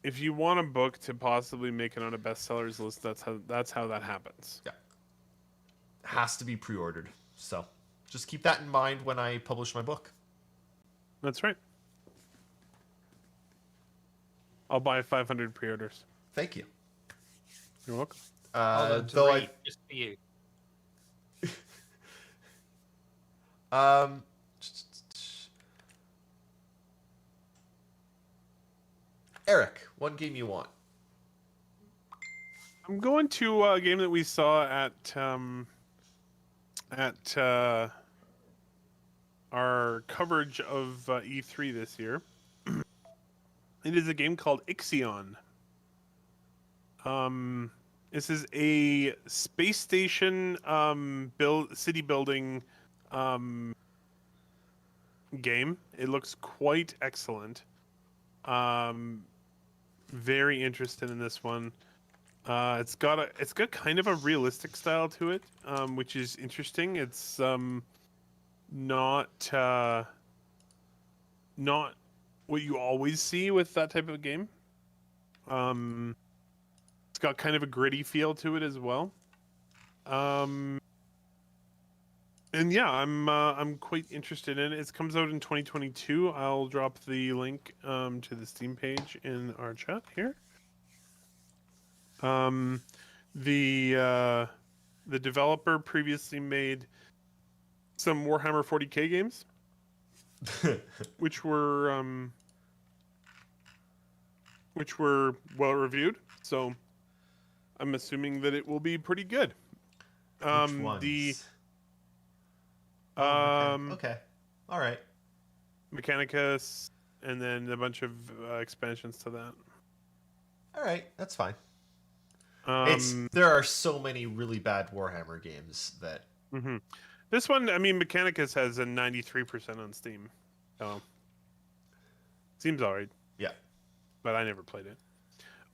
If you want a book to possibly make it on a bestsellers list, that's how that happens. Yeah. Has to be pre-ordered. So just keep that in mind when I publish my book. That's right. I'll buy 500 pre-orders. Thank you. You're welcome. Hold on to Though read, just for you. Eric, one game you want. I'm going to a game that we saw at our coverage of E3 this year. It is a game called Ixion. This is a space station city building game. It looks quite excellent. Very interested in this one. It's got kind of a realistic style to it, which is interesting. It's not what you always see with that type of game. It's got kind of a gritty feel to it as well. And yeah, I'm quite interested in it. It comes out in 2022. I'll drop the link to the Steam page in our chat here. The developer previously made some Warhammer 40K games, which were well reviewed. So I'm assuming that it will be pretty good. Which ones? Okay. All right. Mechanicus, and then a bunch of expansions to that. All right. That's fine. Um, There are so many really bad Warhammer games that. mhm. This one, I mean, Mechanicus has a 93% on Steam. So seems alright. Yeah. But I never played it.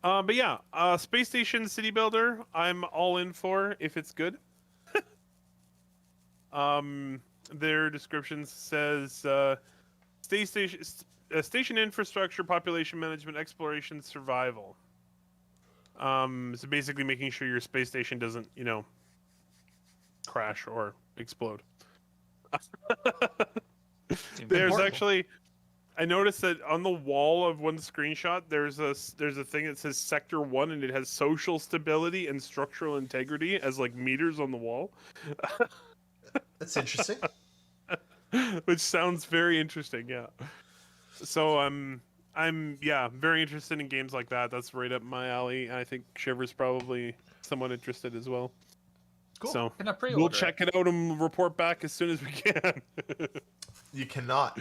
But yeah, Space Station City Builder, I'm all in for if it's good. Their description says station infrastructure, population management, exploration, survival. So basically making sure your space station doesn't, crash or explode. Seems There's important. actually, I noticed that on the wall of one screenshot, there's a thing that says Sector 1, and it has social stability and structural integrity as like meters on the wall, That's interesting. which sounds very interesting. Yeah. So I'm very interested in games like that. That's right up my alley. I think Shiver's probably somewhat interested as well. Cool. So Can I pre-order we'll check it out and report back as soon as we can. You cannot.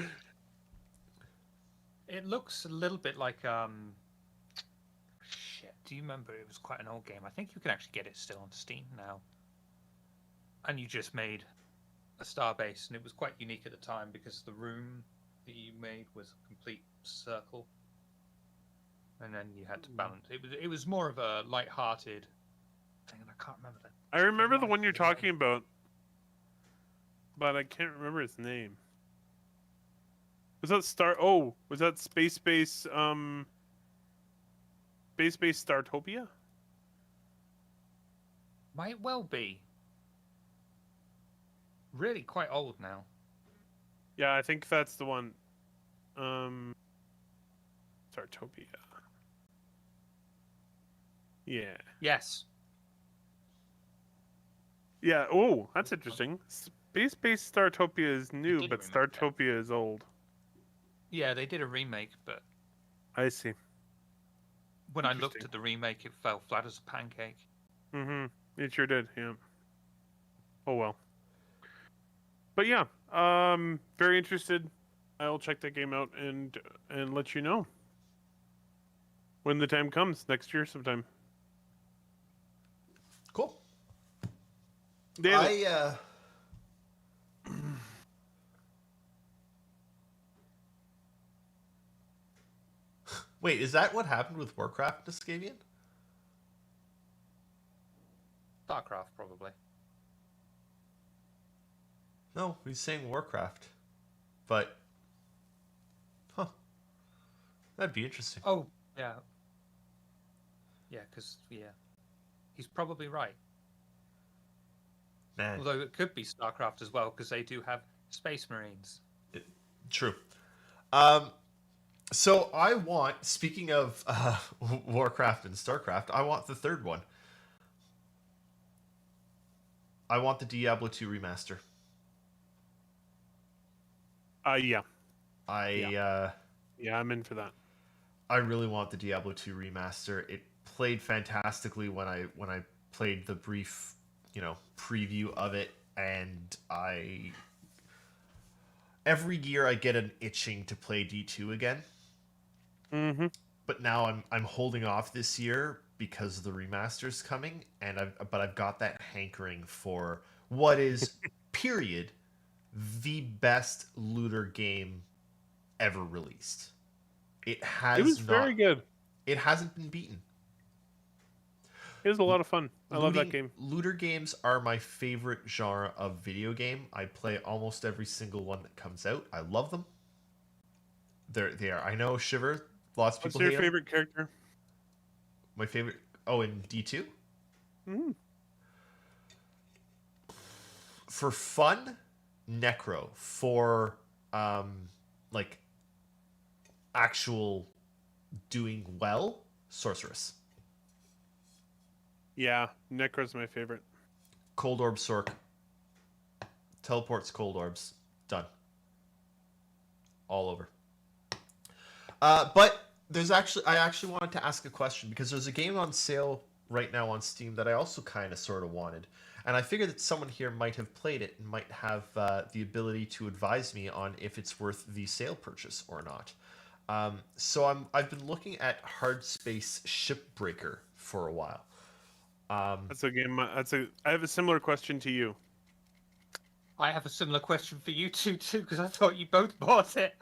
It looks a little bit like shit. Do you remember? It was quite an old game. I think you can actually get it still on Steam now. And you just made a starbase, and it was quite unique at the time because the room that you made was a complete circle, and then you had to balance. It was more of a light-hearted thing, and I can't remember that. I remember the one you're talking about, but I can't remember its name. Was that Space Base Startopia? Might well be. Really quite old now. Yeah, I think that's the one. Startopia. Yeah. Yes. Yeah. Oh, that's interesting. Space Base Startopia is new, did but remember that. Startopia is old. Yeah, they did a remake, but I see. when I looked Interesting. at the remake, it fell flat as a pancake. Mm-hmm. It sure did. Yeah. Oh well. But yeah, very interested. I'll check that game out and let you know when the time comes next year sometime. Cool. David. Wait, is that what happened with Warcraft, Discavian? StarCraft, probably. No, he's saying Warcraft. But, that'd be interesting. Oh, yeah. Yeah, because, he's probably right. Man, Although it could be StarCraft as well, because they do have Space Marines. true. So I want, speaking of Warcraft and StarCraft, I want the third one. I want the Diablo 2 remaster. Yeah. Yeah, I'm in for that. I really want the Diablo 2 remaster. It played fantastically when I played the brief, preview of it, and every year I get an itching to play D2 again. Mm-hmm. But now I'm holding off this year because the remaster's coming, and I've got that hankering for what is period the best looter game ever released. It was very good. It hasn't been beaten. It was a lot of fun. I love that game. Looter games are my favorite genre of video game. I play almost every single one that comes out. I love them. They are. I know, Shiver. Lots of people. What's your favorite character? My favorite. Oh, in D2. Mm. For fun, Necro. For like actual doing well, Sorceress. Yeah, Necro's my favorite. Cold Orb Sork. Teleports Cold Orbs. Done. All over. But I actually wanted to ask a question because there's a game on sale right now on Steam that I also kind of sort of wanted. And I figured that someone here might have played it and might have the ability to advise me on if it's worth the sale purchase or not. So I've been looking at Hard Space Shipbreaker for a while. That's a game. I have a similar question to you. I have a similar question for you too, because I thought you both bought it.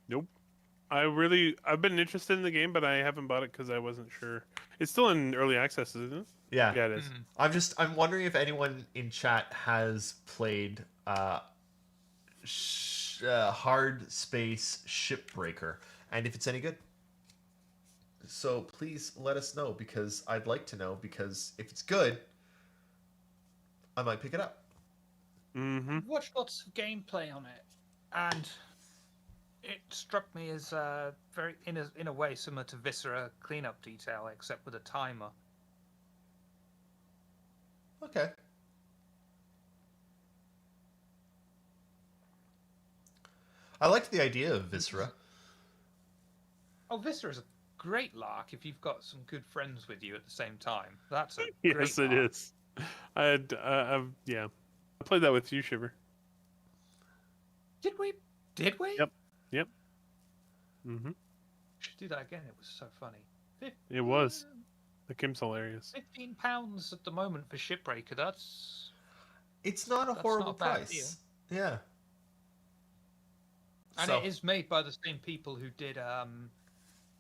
Nope. I've been interested in the game, but I haven't bought it because I wasn't sure. It's still in early access, isn't it? Yeah. Yeah, it is. I'm wondering if anyone in chat has played Hard Space Shipbreaker, and if it's any good. So please let us know, because I'd like to know, because if it's good, I might pick it up. Mm-hmm. Watched lots of gameplay on it, and it struck me as very, in a way, similar to Viscera cleanup detail, except with a timer. Okay. I liked the idea of Viscera. Oh, Viscera's a great lark if you've got some good friends with you at the same time. That's a Yes, great it lark. is. Yeah. I played that with you, Shiver. Did we? Did we? Yep. Mm-hmm. Should do that again. It was so funny. It was. The Kim's hilarious. £15 at the moment for Shipbreaker. That's It's not a horrible not a bad price. Yeah. and So, it is made by the same people who did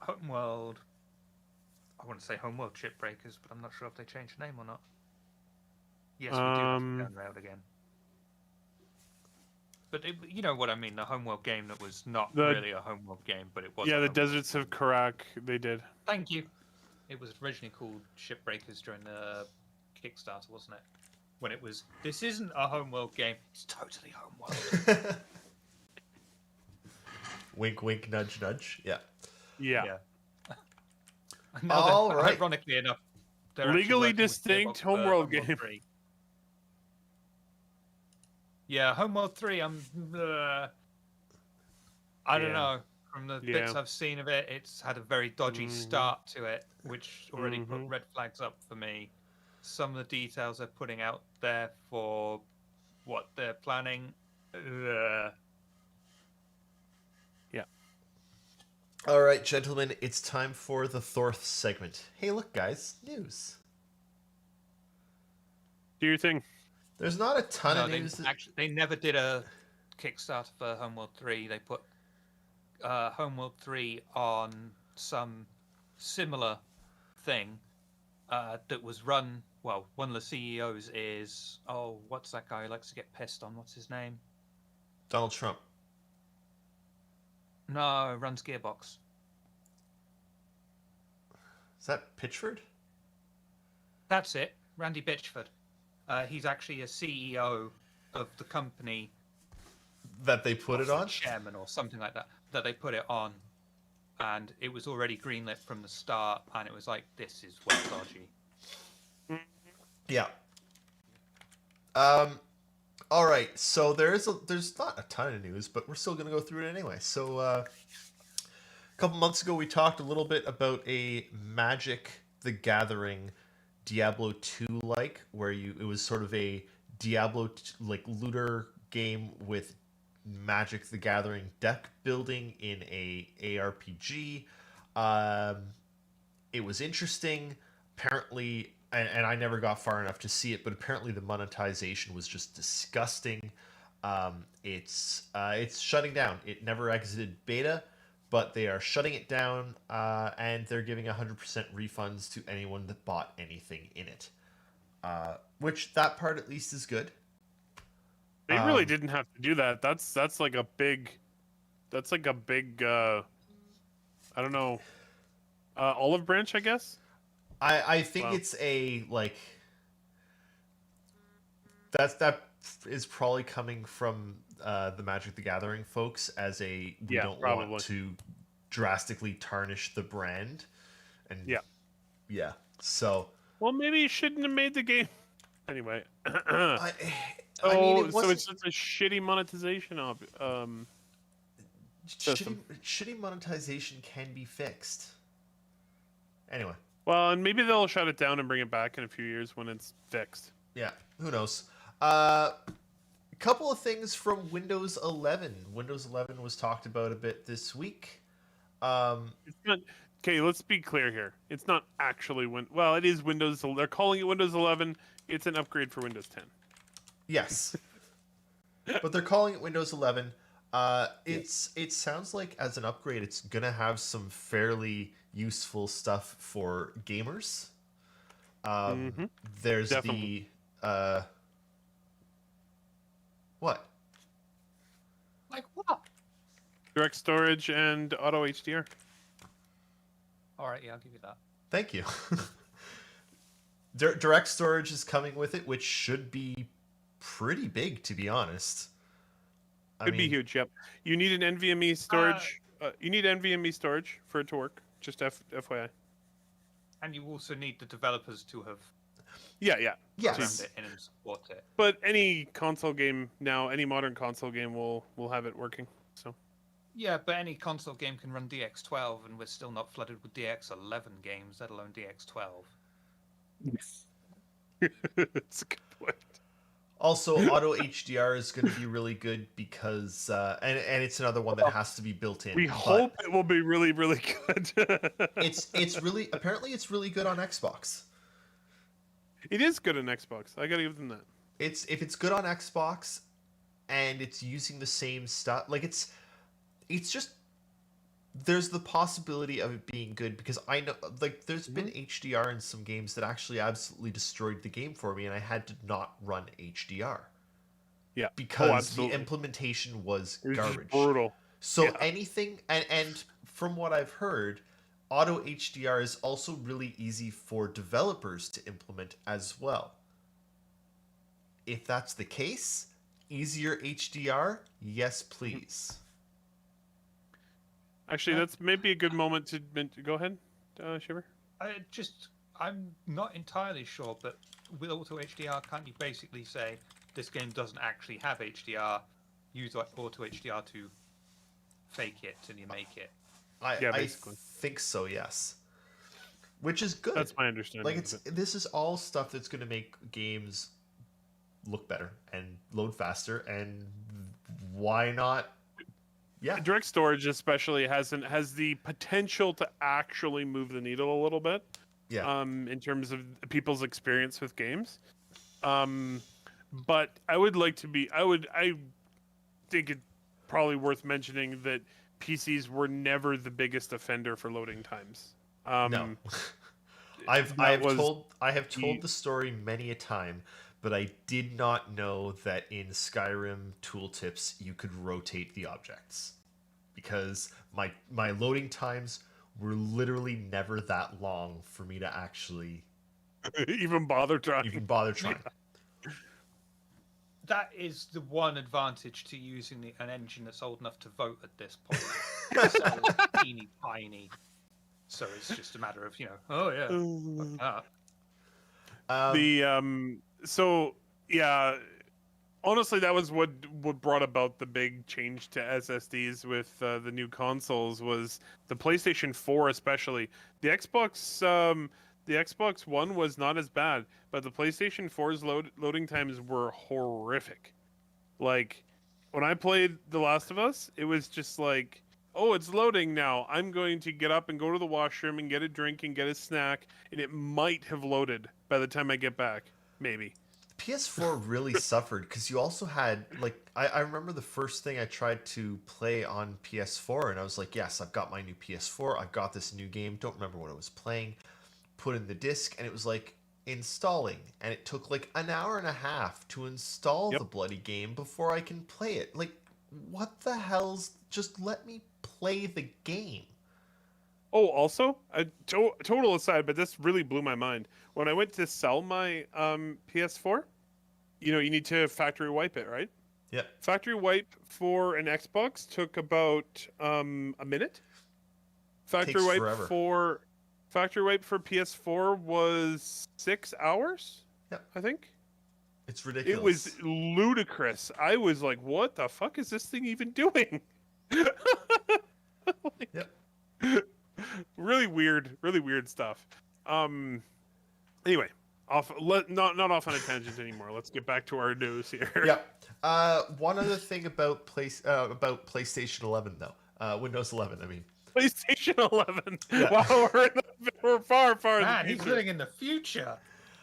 Homeworld. I want to say Homeworld Shipbreakers, but I'm not sure if they changed the name or not. Yes, we do have to go around again. But you know what I mean, the Homeworld game that was not really a Homeworld game, but it was. Yeah, a the Homeworld Deserts game. of Karak, they did. Thank you. It was originally called Shipbreakers during the Kickstarter, wasn't it? When it was, this isn't a Homeworld game, it's totally Homeworld. wink, wink, nudge, nudge. Yeah. Yeah. All right. Ironically enough, they're Legally actually working with distinct Gearbox for Homeworld game. 3. Yeah, Homeworld 3, I don't know. From the bits I've seen of it, it's had a very dodgy start to it, which already put red flags up for me. Some of the details they're putting out there for what they're planning. Yeah. All right, gentlemen, it's time for the Thorth segment. Hey, look, guys, news. Do your thing. There's not a ton of they, news. Actually, they never did a Kickstarter for Homeworld 3. They put Homeworld 3 on some similar thing that was run. Well, one of the CEOs is what's that guy who likes to get pissed on? What's his name? Donald Trump. No, runs Gearbox. Is that Pitchford? That's it, Randy Bitchford. He's actually a CEO of the company that they put it on? Chairman or something like that. That they put it on. And it was already greenlit from the start, and it was like, this is well dodgy. Yeah. All right, so there's not a ton of news, but we're still going to go through it anyway. So a couple months ago, we talked a little bit about a Magic the Gathering Diablo 2 like, where it was sort of a Diablo like looter game with Magic the Gathering deck building in a ARPG. It was interesting. Apparently, and I never got far enough to see it, but apparently the monetization was just disgusting. It's shutting down. It never exited beta, but they are shutting it down, and they're giving 100% refunds to anyone that bought anything in it. Which that part at least is good. They really didn't have to do that. That's like a big I don't know, olive branch, I guess. I think it's a like that is probably coming from the Magic the Gathering folks as we don't want to drastically tarnish the brand. And yeah. So well, maybe you shouldn't have made the game anyway. I mean, so it's just a shitty monetization shitty monetization can be fixed. Anyway. Well, and maybe they'll shut it down and bring it back in a few years when it's fixed. Yeah, who knows? A couple of things from Windows 11. Windows 11 was talked about a bit this week. It's not, okay, let's be clear here. It's not actually well, it is Windows. They're calling it Windows 11. It's an upgrade for Windows 10. Yes, but they're calling it Windows 11. It sounds like as an upgrade, it's gonna have some fairly useful stuff for gamers. There's definitely the what? Like what? Direct storage and auto HDR. All right, yeah, I'll give you that. Thank you. Direct storage is coming with it, which should be pretty big, to be honest. Could be huge. Yep. You need an NVMe storage. You need NVMe storage for it to work. Just FYI. And you also need the developers to have Yeah. Yes. it in and support it. But any console game now, any modern console game will have it working. So. Yeah, but any console game can run DX12, and we're still not flooded with DX11 games, let alone DX12. It's a good point. Also, auto HDR is going to be really good because, and it's another one that has to be built in. We hope it will be really, really good. it's really apparently it's really good on Xbox. It is good on Xbox. I gotta give them that. If it's good on Xbox, and it's using the same stuff, like it's just there's the possibility of it being good because I know like there's been HDR in some games that actually absolutely destroyed the game for me, and I had to not run HDR. Yeah, because the implementation was garbage, brutal. So anything and from what I've heard, auto HDR is also really easy for developers to implement as well. If that's the case, easier HDR, yes please. Actually, that's maybe a good moment to go ahead, Shiver. I'm not entirely sure, but with auto HDR, can't you basically say this game doesn't actually have HDR? Use auto HDR to fake it till you make it. I think so, yes. Which is good. That's my understanding. Like this is all stuff that's going to make games look better and load faster, and why not? Yeah, direct storage especially has the potential to actually move the needle a little bit. Yeah. In terms of people's experience with games. But I think it's probably worth mentioning that PCs were never the biggest offender for loading times. No. I have told the story many a time, but I did not know that in Skyrim tooltips you could rotate the objects, because my loading times were literally never that long for me to actually even bother trying. That is the one advantage to using an engine that's old enough to vote at this point. So teeny tiny. So it's just a matter of, honestly, that was what brought about the big change to SSDs with the new consoles was the PlayStation 4 especially. The Xbox One was not as bad, but the PlayStation 4's loading times were horrific. Like, when I played The Last of Us, it was just like, oh, it's loading now. I'm going to get up and go to the washroom and get a drink and get a snack, and it might have loaded by the time I get back. Maybe. PS4 really suffered because you also had, like, I remember the first thing I tried to play on PS4, and I was like, yes, I've got my new PS4. I've got this new game. Don't remember what I was playing. Put in the disc, and it was like installing, and it took like an hour and a half to install the bloody game before I can play it. Like, what the hell's, just let me play the game. Oh, also, a total aside, but this really blew my mind. When I went to sell my PS4, you need to factory wipe it, right? Yeah. Factory wipe for an Xbox took about a minute. Factory wipe for PS4 was 6 hours. Yep. I think. It's ridiculous. It was ludicrous. I was like, "What the fuck is this thing even doing?" Yep. Really weird stuff. Anyway, not off on a tangent anymore. Let's get back to our news here. Yeah. One other thing about PlayStation 11 though. Windows 11, I mean. PlayStation 11. Yeah. Wow, we're far in the future. He's living in the future.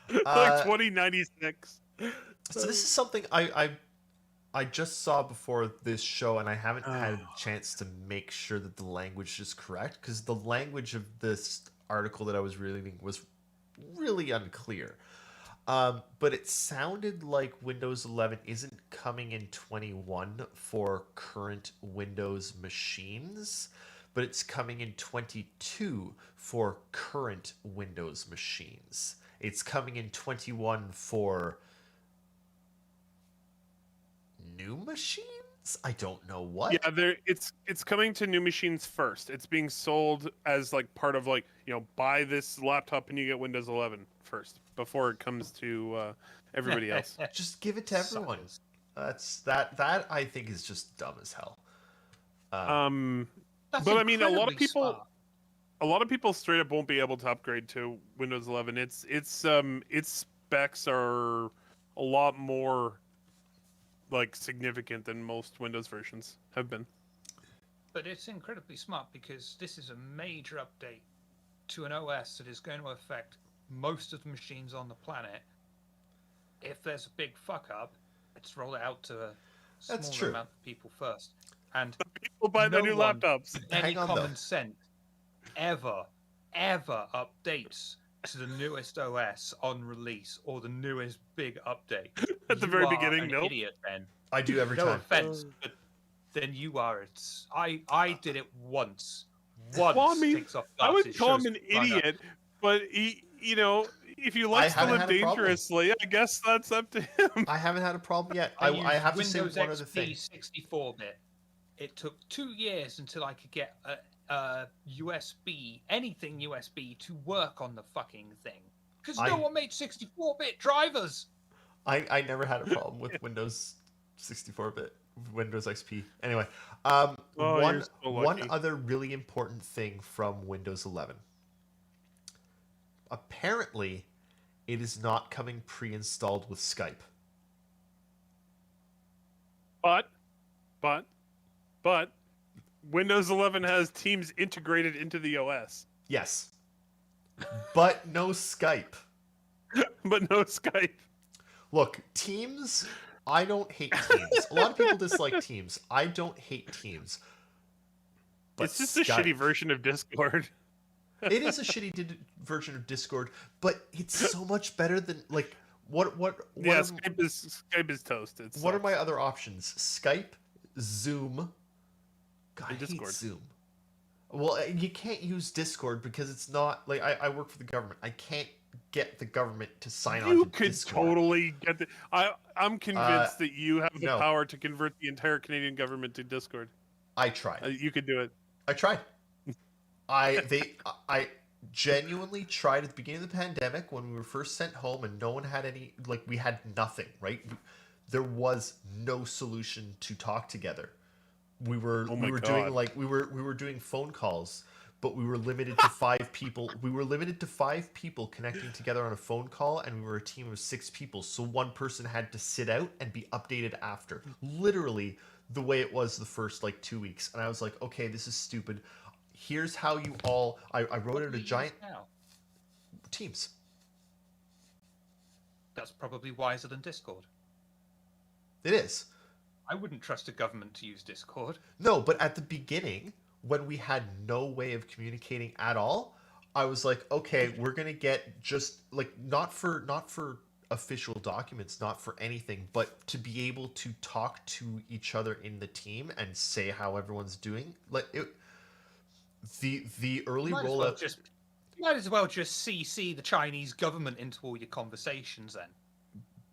Like 2096. So this is something I just saw before this show, and I haven't had a chance to make sure that the language is correct, because the language of this article that I was reading was really unclear. But it sounded like Windows 11 isn't coming in 21 for current Windows machines, but it's coming in 22 for current Windows machines. It's coming in 21 for new machines? I don't know what. Yeah, it's coming to new machines first. It's being sold as like part of like, buy this laptop and you get Windows 11 first before it comes to everybody else. Just give it to everyone. Suckers. That I think is just dumb as hell. That's But I mean, a lot of incredibly people, smart. a lot of people straight up won't be able to upgrade to Windows 11. Its specs are a lot more like significant than most Windows versions have been. But it's incredibly smart because this is a major update to an OS that is going to affect most of the machines on the planet. If there's a big fuck up, let's roll it out to a That's smaller true. amount of people first. And People buy their no new one laptops. with any Hang on, common though. sense ever updates to the newest OS on release or the newest big update. At the You very are beginning, an nope. idiot then. I do every No time. offense, but then you are. I did it once. Once. Well, I mean, takes off I glasses, wouldn't call him shows an find out. idiot, but if you like to haven't live had a problem. dangerously, I guess that's up to him. I haven't had a problem yet. I used have to say Windows one other thing. XP 64-bit. It took 2 years until I could get a USB, anything USB, to work on the fucking thing. Because no one made 64-bit drivers. I never had a problem with Windows 64-bit, Windows XP. Anyway, Oh, you're one so one lucky. other really important thing from Windows 11. Apparently, it is not coming pre-installed with Skype. But Windows 11 has Teams integrated into the OS, Yes, but no Skype. but no Skype. Look, Teams. I don't hate Teams. A lot of people dislike Teams. I don't hate Teams. But It's just a Skype- shitty version of Discord. It is a shitty version of Discord, but it's so much better than like what Yeah, are, Skype is toast. what are my other options? Skype, Zoom. God, I And hate Discord. Zoom. Well, you can't use Discord because it's not like I work for the government. I can't get the government to sign on You to could Discord. totally get the. I'm convinced that you have the no. power to convert the entire Canadian government to Discord. I tried. You could do it. I tried. I genuinely tried at the beginning of the pandemic when we were first sent home and no one had any, like, we had nothing, right? There was no solution to talk together. We were Oh my doing God. like we were doing phone calls, but we were limited to 5 people. We were limited to 5 people connecting together on a phone call, and we were a team of 6 people. So one person had to sit out and be updated after. Literally the way it was the first like 2 weeks. And I was like, okay, this is stupid. Here's how you all. I wrote What out do a you giant use now? Teams. That's probably wiser than Discord. It is. I wouldn't trust a government to use Discord. No, but at the beginning, when we had no way of communicating at all, I was like, okay, we're gonna get just like not for official documents, not for anything, but to be able to talk to each other in the team and say how everyone's doing. Like it, the early You rollout. might as well just CC the Chinese government into all your conversations then.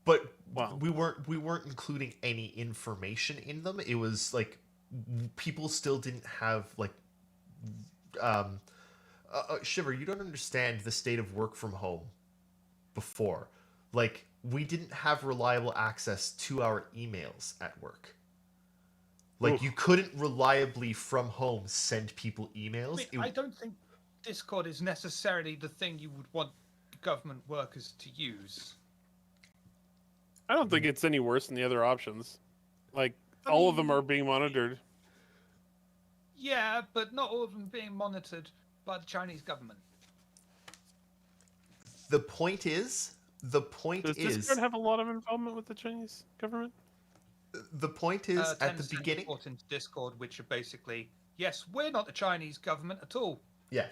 But Wow. we weren't including any information in them. It was like people still didn't have like Shiver, you don't understand the state of work from home before. Like we didn't have reliable access to our emails at work. Like Oof. you couldn't reliably from home send people emails. I don't think Discord is necessarily the thing you would want government workers to use. I don't think it's any worse than the other options. Like all of them are being monitored. Yeah, but not all of them being monitored by the Chinese government. The point is Does Discord have a lot of involvement with the Chinese government? the point is at the Tencent beginning. bought into Discord, which are basically, yes, we're not the Chinese government at all. Yeah.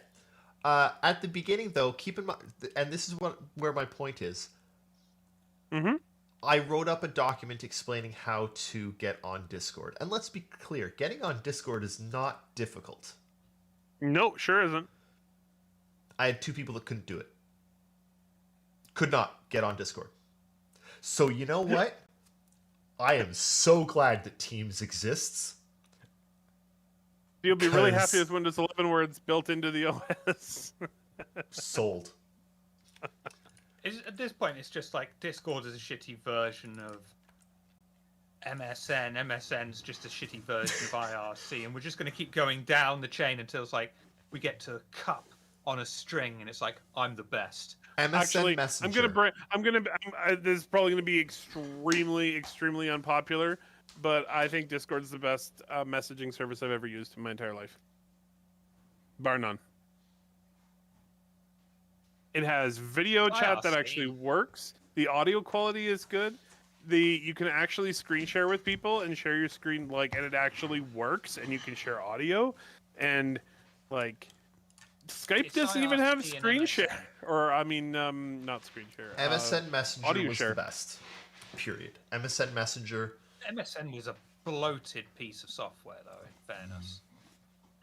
At the beginning, though, keep in mind, and this is where my point is. Mm-hmm. I wrote up a document explaining how to get on Discord, and let's be clear: getting on Discord is not difficult. No, sure isn't. I had 2 people that couldn't do it. could not get on Discord. So you know what? I am so glad that Teams exists. You'll be really happy Because- with Windows 11 where it's built into the OS. Sold. At this point, it's just like Discord is a shitty version of MSN. MSN's just a shitty version of IRC, and we're just going to keep going down the chain until it's like we get to cup on a string, and it's like I'm the best. MSN Actually, Messenger. this is probably gonna be extremely unpopular, but I think Discord's the best messaging service I've ever used in my entire life, bar none. It has video chat that actually works. The audio quality is good. You can actually screen share with people and share your screen and it actually works, and you can share audio, and like. Skype It's doesn't even IRC have and screen MSN. share, or I mean, not screen share. MSN Messenger audio was share. the best. Period. MSN Messenger. MSN was a bloated piece of software, though. In fairness,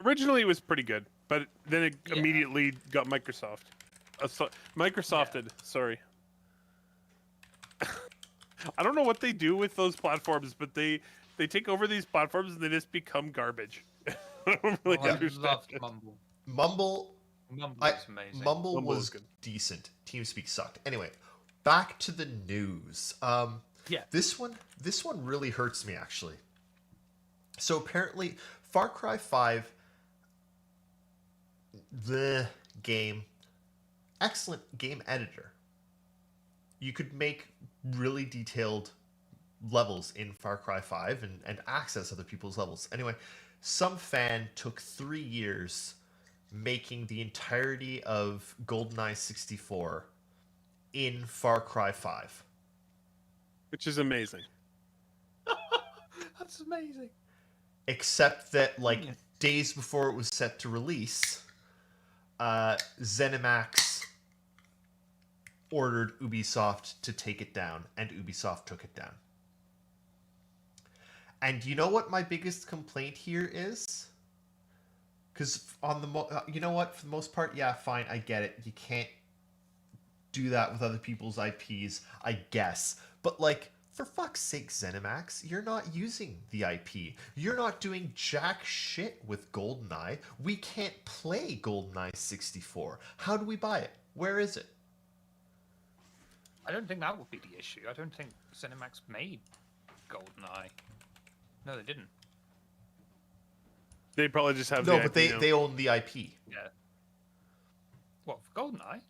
Originally, it was pretty good, but then it Yeah. immediately got Microsoft. Microsofted. Sorry. I don't know what they do with those platforms, but they take over these platforms and they just become garbage. I don't really I understand loved it. Mumble. Mumble. Mumble I- was amazing. Mumble Mumble was was good. decent. TeamSpeak sucked. Anyway, back to the news. Yeah. This one really hurts me actually. So apparently, Far Cry 5, the game, excellent game editor. You could make really detailed levels in Far Cry 5 and access other people's levels. Anyway, some fan took 3 years making the entirety of GoldenEye 64 in Far Cry 5. Which is amazing. That's amazing. Except that, Yeah. days before it was set to release, ZeniMax ordered Ubisoft to take it down, and Ubisoft took it down. And you know what my biggest complaint here is? Because on the you know what, for the most part, yeah, fine, I get it. You can't do that with other people's IPs, I guess. But for fuck's sake, ZeniMax, you're not using the IP. You're not doing jack shit with GoldenEye. We can't play GoldenEye 64. How do we buy it? Where is it? I don't think that would be the issue. I don't think ZeniMax made GoldenEye. No, they didn't. They probably just have No, the but IP now. they own the IP. Yeah. What, for GoldenEye?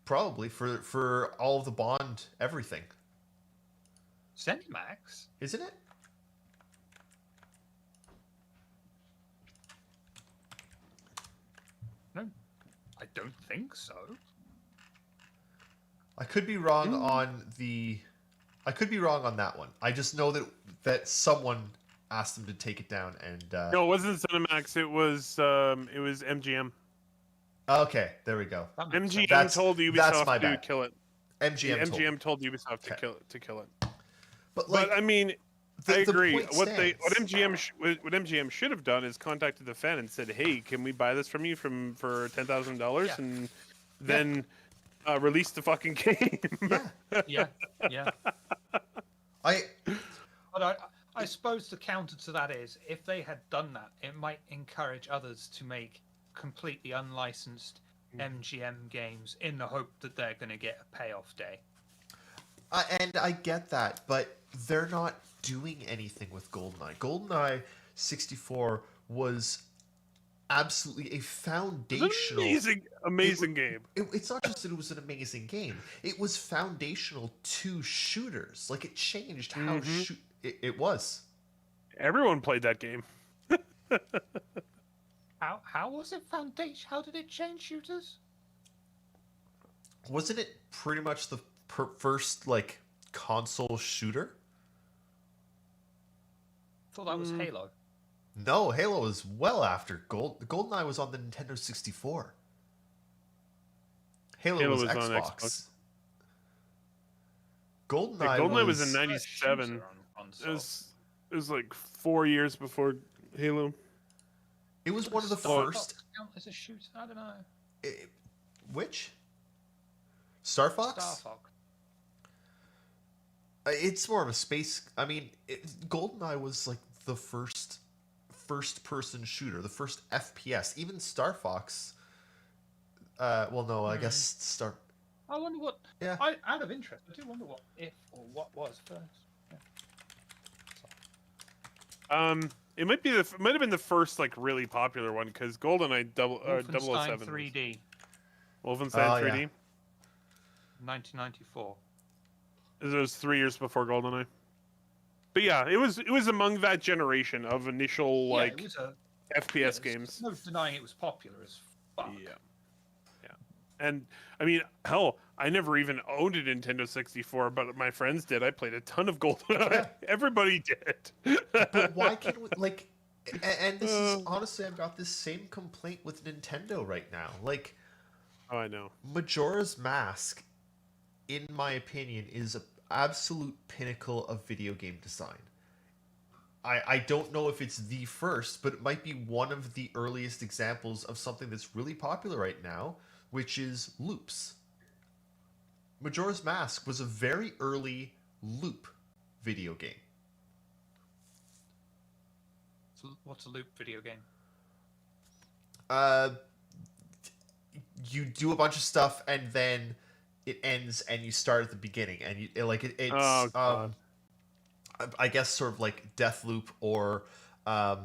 Probably for all of the Bond everything. ZeniMax? Isn't it? No, I don't think so. I could be wrong on the. I could be wrong on that one. I just know that someone asked them to take it down, and No, it wasn't ZeniMax. It was MGM. okay, there we go. That makes MGM sense. told that's my Ubisoft to bad. kill it. MGM. told MGM them. told Ubisoft to Okay. kill it. But But I mean, I the agree. point What stands. MGM should have done is contacted the fan and said, "Hey, can we buy this from you for $10,000?" Yeah. And then release the fucking game. Yeah, Yeah. I But I suppose the counter to that is, if they had done that, it might encourage others to make completely unlicensed MGM games in the hope that they're going to get a payoff day. and I get that, but they're not doing anything with GoldenEye. GoldenEye 64 was absolutely a foundational. Amazing game. It's not just that it was an amazing game. It was foundational to shooters. It changed how it was. Everyone played that game. How was it foundation? How did it change shooters? Wasn't it pretty much the first console shooter? I thought that was Halo. No, Halo was well after GoldenEye was on the Nintendo 64. Halo was was on Xbox. Xbox. GoldenEye, GoldenEye was in First 97. shooter on console. It was 4 years before Halo. It was one of the Star first. Fox count as a shooter? I don't know. Which? Star Fox? Star Fox. It's more of a space. I mean, GoldenEye was like the first-person shooter, the first FPS. Even Star Fox. Well, no, I guess Star. I wonder what. Yeah. Out of interest, I do wonder what if or what was first. Yeah. It might have been the first like really popular one because GoldenEye Wolfenstein 007 3D, Wolfenstein 3D. Yeah. 1994. It was 3 years before GoldenEye. But yeah, it was among that generation of initial like it was FPS games. No denying it was popular as fuck. Yeah. And I mean, hell, I never even owned a Nintendo 64, but my friends did. I played a ton of GoldenEye. Yeah. Everybody did. But why can't we, like, and this is honestly, I've got this same complaint with Nintendo right now. Like, Oh, I know. Majora's Mask, in my opinion, is an absolute pinnacle of video game design. I don't know if it's the first, but it might be one of the earliest examples of something that's really popular right now, which is loops. Majora's Mask was a very early loop video game. So what's a loop video game? You do a bunch of stuff and then it ends and you start at the beginning and it's Oh, God. I guess sort of like Deathloop or I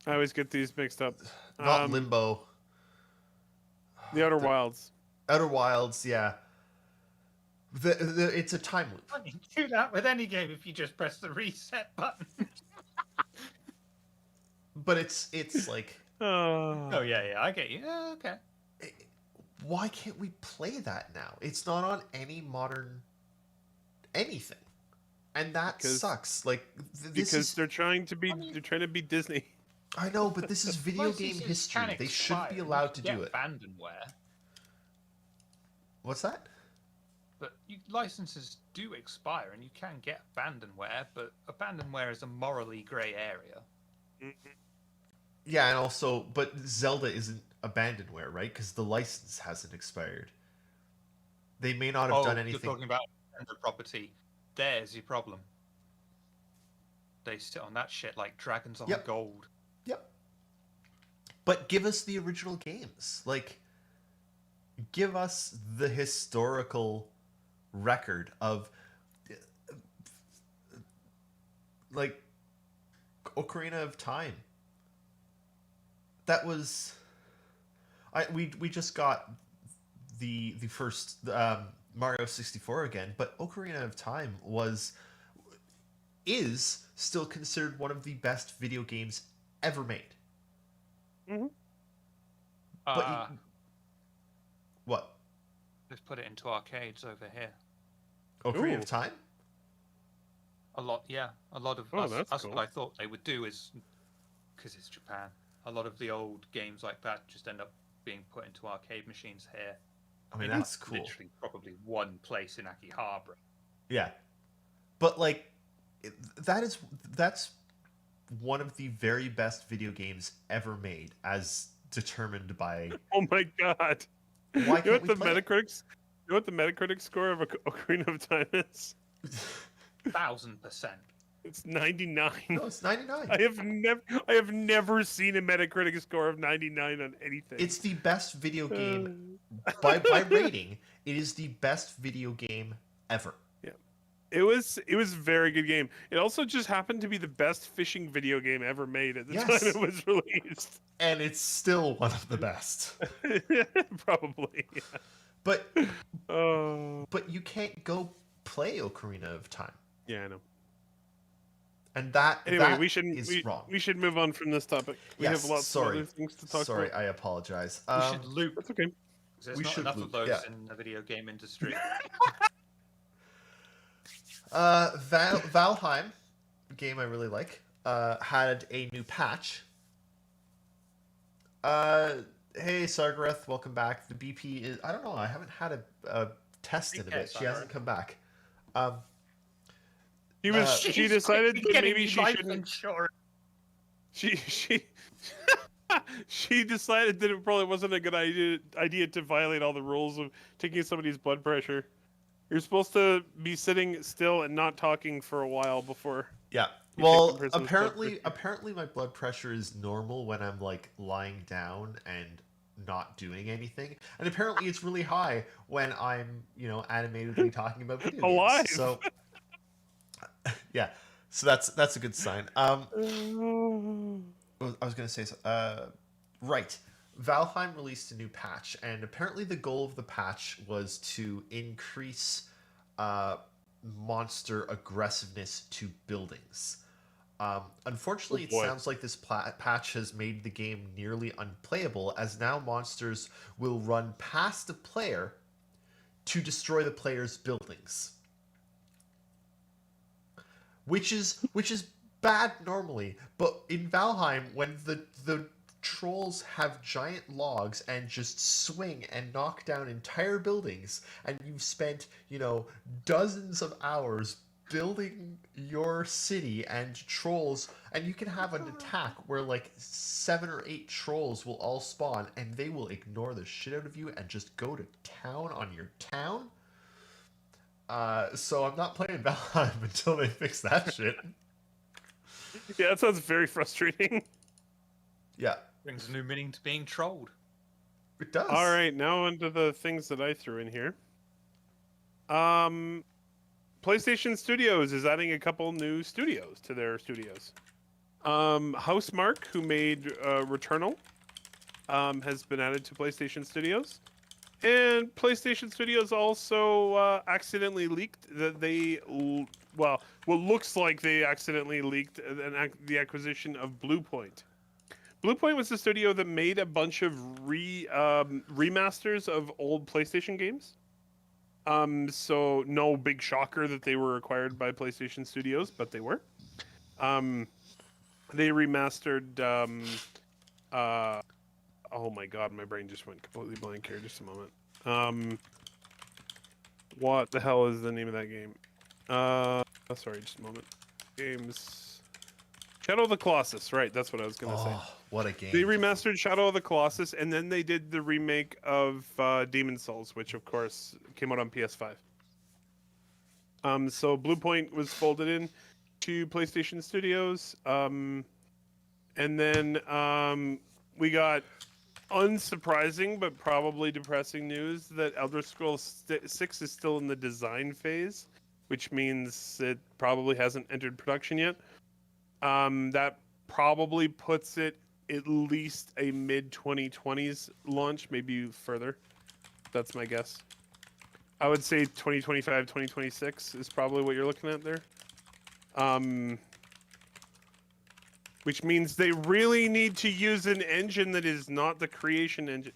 always get these mixed up. not Limbo. The Outer Wilds. Outer Wilds, yeah. It's a time loop. I can do that with any game if you just press the reset button. But it's like, Oh yeah, I get you. Yeah, okay. why can't we play that now? It's not on any modern anything, and that sucks. Like Because they're trying to be Disney. I know, but this is video game Licenses history. can They shouldn't be expire. allowed to You do get it. Abandonware, What's that? but licenses do expire, and you can get abandonware. But abandonware is a morally grey area. Yeah, and also, but Zelda isn't abandonware, right? Because the license hasn't expired. They may not have done anything. You're talking about the property. There's your problem. They sit on that shit like dragons on Yep. gold. Yep. But give us the original games. Like, give us the historical record of, like, Ocarina of Time. That was, we just got the first Mario 64 again, but Ocarina of Time is still considered one of the best video games ever made. Mm-hmm. But what? Let's put it into arcades over here. Ocarina Ooh. of Time? A lot of Oh, that's us cool. what I thought they would do is, because it's Japan, a lot of the old games like that just end up being put into arcade machines here. I mean, In that's cool. Literally, probably one place in Akihabara. Yeah. But, like, that's one of the very best video games ever made, as determined by... Oh my God! Why can't we play it? You know what the Metacritic score of Ocarina of Time is? 1000%. It's 99. No, it's 99. I have never seen a Metacritic score of 99 on anything. It's the best video game by rating. It is the best video game ever. Yeah, it was a very good game. It also just happened to be the best fishing video game ever made at the Yes. time it was released. And it's still one of the best. Probably. Yeah. But Oh. but you can't go play Ocarina of Time. Yeah, I know. And that Anyway, that we should wrong. we should move on from this topic. We Yes, have lots sorry. of other things to talk Sorry, about. I apologize. We should loop. That's okay. There's we not should enough loop, of those yeah. in the video game industry. Valheim, a game I really like, had a new patch. Hey Sargareth, welcome back. The BP is, I don't know, I haven't had a test in a Okay, bit. She hasn't Sargareth. come back. She decided that maybe she shouldn't. Insurance. She She decided that it probably wasn't a good idea to violate all the rules of taking somebody's blood pressure. You're supposed to be sitting still and not talking for a while before. Yeah. You take the Well, person's blood pressure. apparently my blood pressure is normal when I'm like lying down and not doing anything, and apparently it's really high when I'm, animatedly talking about video games. Alive. So, yeah. So that's a good sign. I was gonna say, right. Valheim released a new patch, and apparently the goal of the patch was to increase monster aggressiveness to buildings. Unfortunately, it sounds like this patch has made the game nearly unplayable, as now monsters will run past the player to destroy the player's buildings. Which is bad normally, but in Valheim, when the trolls have giant logs and just swing and knock down entire buildings, and you've spent, dozens of hours building your city and trolls, and you can have an attack where like 7 or 8 trolls will all spawn and they will ignore the shit out of you and just go to town on your town. So I'm not playing Valheim until they fix that shit. Yeah, that sounds very frustrating. Yeah. Brings a new meaning to being trolled. It does. All right, now onto the things that I threw in here. PlayStation Studios is adding a couple new studios to their studios. Housemarque, who made Returnal, has been added to PlayStation Studios. And PlayStation Studios also accidentally leaked that what looks like they accidentally leaked the acquisition of Bluepoint. Bluepoint was the studio that made a bunch of remasters of old PlayStation games. So no big shocker that they were acquired by PlayStation Studios, but they were. They remastered. Oh my god, my brain just went completely blank here. Just a moment. What the hell is the name of that game? Sorry, just a moment. Games. Shadow of the Colossus, right? That's what I was gonna say. What a game! They remastered Shadow of the Colossus, and then they did the remake of Demon's Souls, which of course came out on PS5. So Bluepoint was folded in to PlayStation Studios, and then we got unsurprising but probably depressing news that Elder Scrolls 6 is still in the design phase, which means it probably hasn't entered production yet. That probably puts it at least a mid-2020s launch, maybe further. That's my guess. I would say 2025, 2026 is probably what you're looking at there. Which means they really need to use an engine that is not the Creation Engine.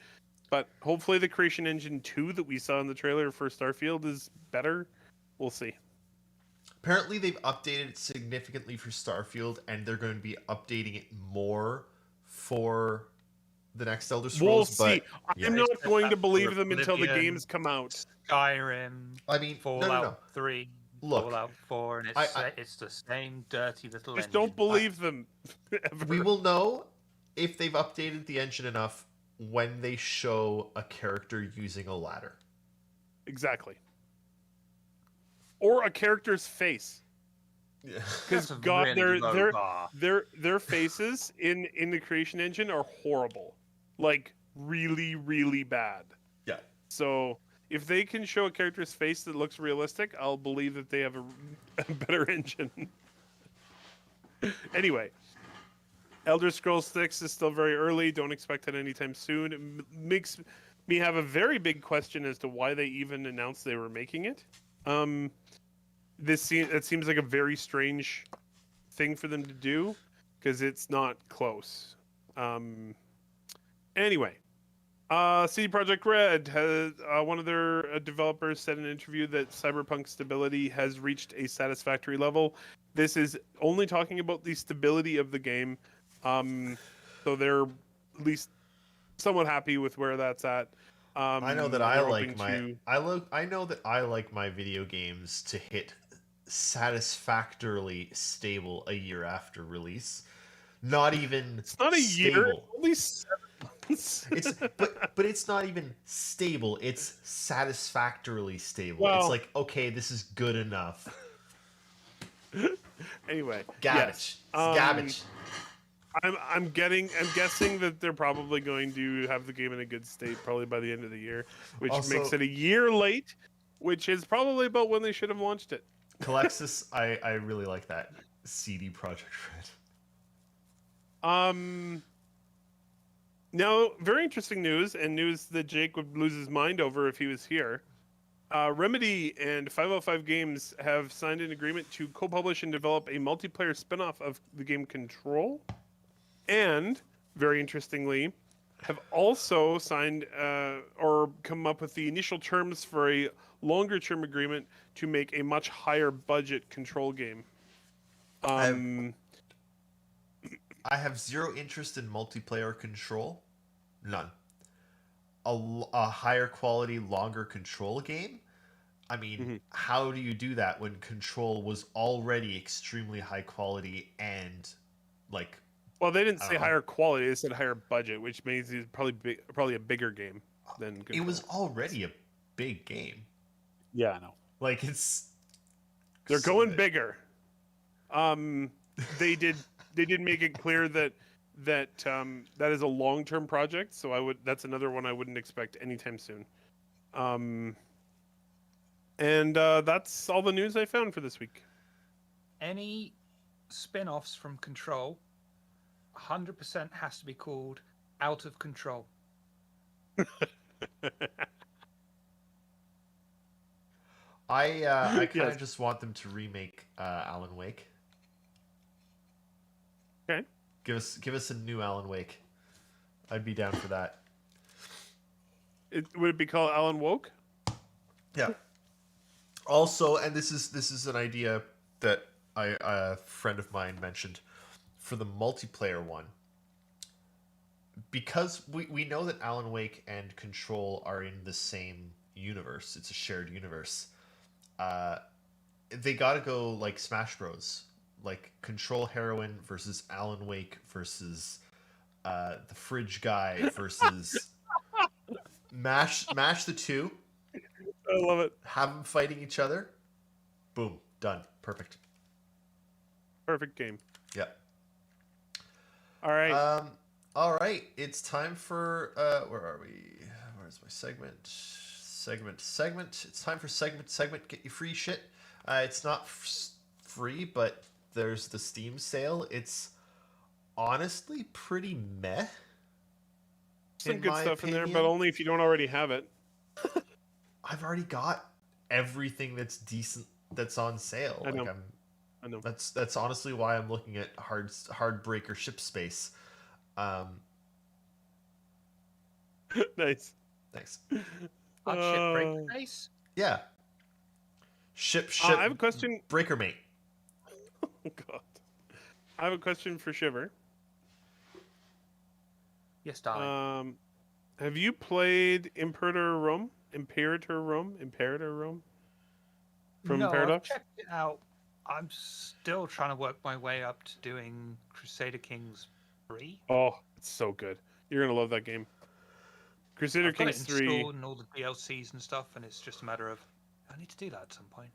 But hopefully the Creation Engine 2 that we saw in the trailer for Starfield is better. We'll see. Apparently they've updated it significantly for Starfield, and they're going to be updating it more for the next Elder Scrolls. We'll see. But I'm not going to believe them until the games come out. Skyrim, I mean, Fallout 3, Look, Fallout 4, and it's the same dirty little Just engine. don't believe them. Ever. We will know if they've updated the engine enough when they show a character using a ladder. Exactly. Or a character's face. Because God, really their faces in the Creation Engine are horrible, like really, really bad. Yeah. So if they can show a character's face that looks realistic, I'll believe that they have a better engine. Anyway, Elder Scrolls 6 is still very early. Don't expect it anytime soon. It makes me have a very big question as to why they even announced they were making it. It seems like a very strange thing for them to do because it's not close. Anyway, CD Projekt Red has one of their developers said in an interview that Cyberpunk stability has reached a satisfactory level. This is only talking about the stability of the game, so they're at least somewhat happy with where that's at. I know that I know that I like my video games to hit satisfactorily stable a year after release. Not even It's not a year. stable. Only 7 months. But it's not even stable. It's satisfactorily stable. It's Well- like, okay, this is good enough. Anyway, Garbage. yes. It's garbage. I'm guessing that they're probably going to have the game in a good state probably by the end of the year, which Also- makes it a year late, which is probably about when they should have launched it. Calexis, I really like that. CD Project Red. Now, very interesting news, and news that Jake would lose his mind over if he was here. Remedy and 505 Games have signed an agreement to co-publish and develop a multiplayer spin-off of the game Control, and, very interestingly, have also signed or come up with the initial terms for a longer-term agreement to make a much higher budget Control game. I have zero interest in multiplayer Control. None. A higher quality, longer Control game? I mean, how do you do that when Control was already extremely high quality and, like... Well, they didn't I say don't know. higher quality; they said higher budget, which means it's probably a bigger game than Control. It was already a big game. Yeah, I know. Like, it's... They're so going good. bigger. They did make it clear that that is a long-term project, so that's another one I wouldn't expect anytime soon. And that's all the news I found for this week. Any spin-offs from Control 100% has to be called Out of Control. I kind of Yes. just want them to remake Alan Wake. Okay. Give us a new Alan Wake. I'd be down for that. Would it be called Alan Woke? Yeah. Also, and this is an idea that a friend of mine mentioned for the multiplayer one. Because we know that Alan Wake and Control are in the same universe. It's a shared universe. They got to go like Smash Bros. Like Control Heroin versus Alan Wake versus the Fridge Guy versus mash the two. I love it. Have them fighting each other. Boom, done, perfect. Perfect game. Yeah. All right. All right. It's time for where are we? Where's my segment? Segment. It's time for segment. Get you free shit. It's not free, but there's the Steam sale. It's honestly pretty meh. Some good my stuff in there, opinion. but only if you don't already have it. I've already got everything that's decent that's on sale. I know. Like I know. That's honestly why I'm looking at Hardbreaker Ship Space. Nice. Thanks. Hard shit break face. Yeah. Ship. I have a question. Breaker Mate. Oh God. I have a question for Shiver. Yes, darling. Have you played Imperator Rome? From No, Paradox? I've checked it out. I'm still trying to work my way up to doing Crusader Kings 3. Oh, it's so good. You're gonna love that game. Crusader I've got Kings it 3. installed and all the DLCs and stuff, and it's just a matter of I need to do that at some point.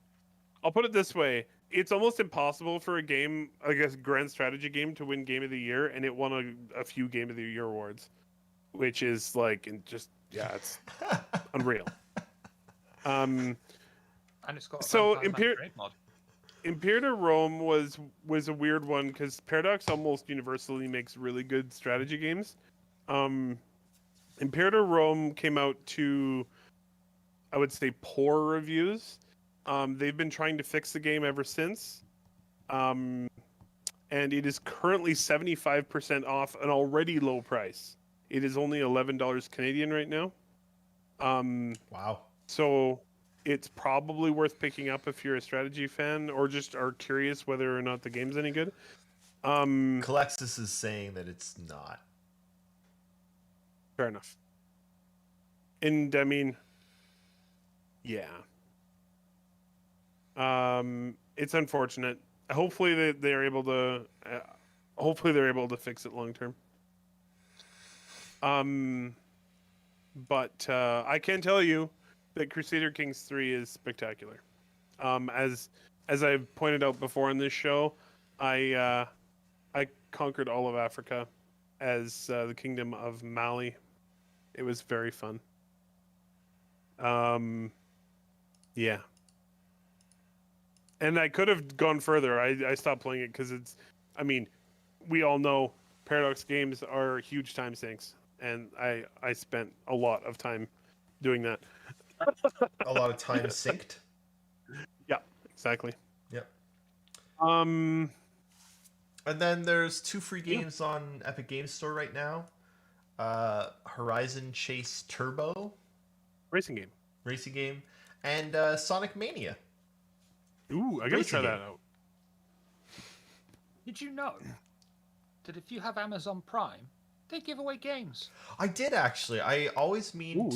I'll put it this way: it's almost impossible for a game, I guess, grand strategy game, to win Game of the Year, and it won a few Game of the Year awards, which is like, it's unreal. And it's got a So, Vampire Masquerade mod. Imperator Rome was a weird one because Paradox almost universally makes really good strategy games. Imperator Rome came out to, I would say, poor reviews. They've been trying to fix the game ever since. And it is currently 75% off an already low price. It is only $11 Canadian right now. Wow. So it's probably worth picking up if you're a strategy fan or just are curious whether or not the game's any good. Calexis is saying that it's not. Fair enough. And I mean, yeah. It's unfortunate. Hopefully they're able to. hopefully they're able to fix it long term. But I can tell you that Crusader Kings 3 is spectacular. As I've pointed out before on this show, I conquered all of Africa as the Kingdom of Mali. It was very fun. Yeah. And I could have gone further. I stopped playing it because it's, I mean, we all know Paradox games are huge time sinks. And I spent a lot of time doing that. A lot of time synced. Yeah, exactly. Yep. And then there's 2 free games on Epic Games Store right now. Horizon Chase Turbo. Racing game. And Sonic Mania. Ooh, I gotta try that out. Did you know that if you have Amazon Prime, they give away games? I did actually. I always mean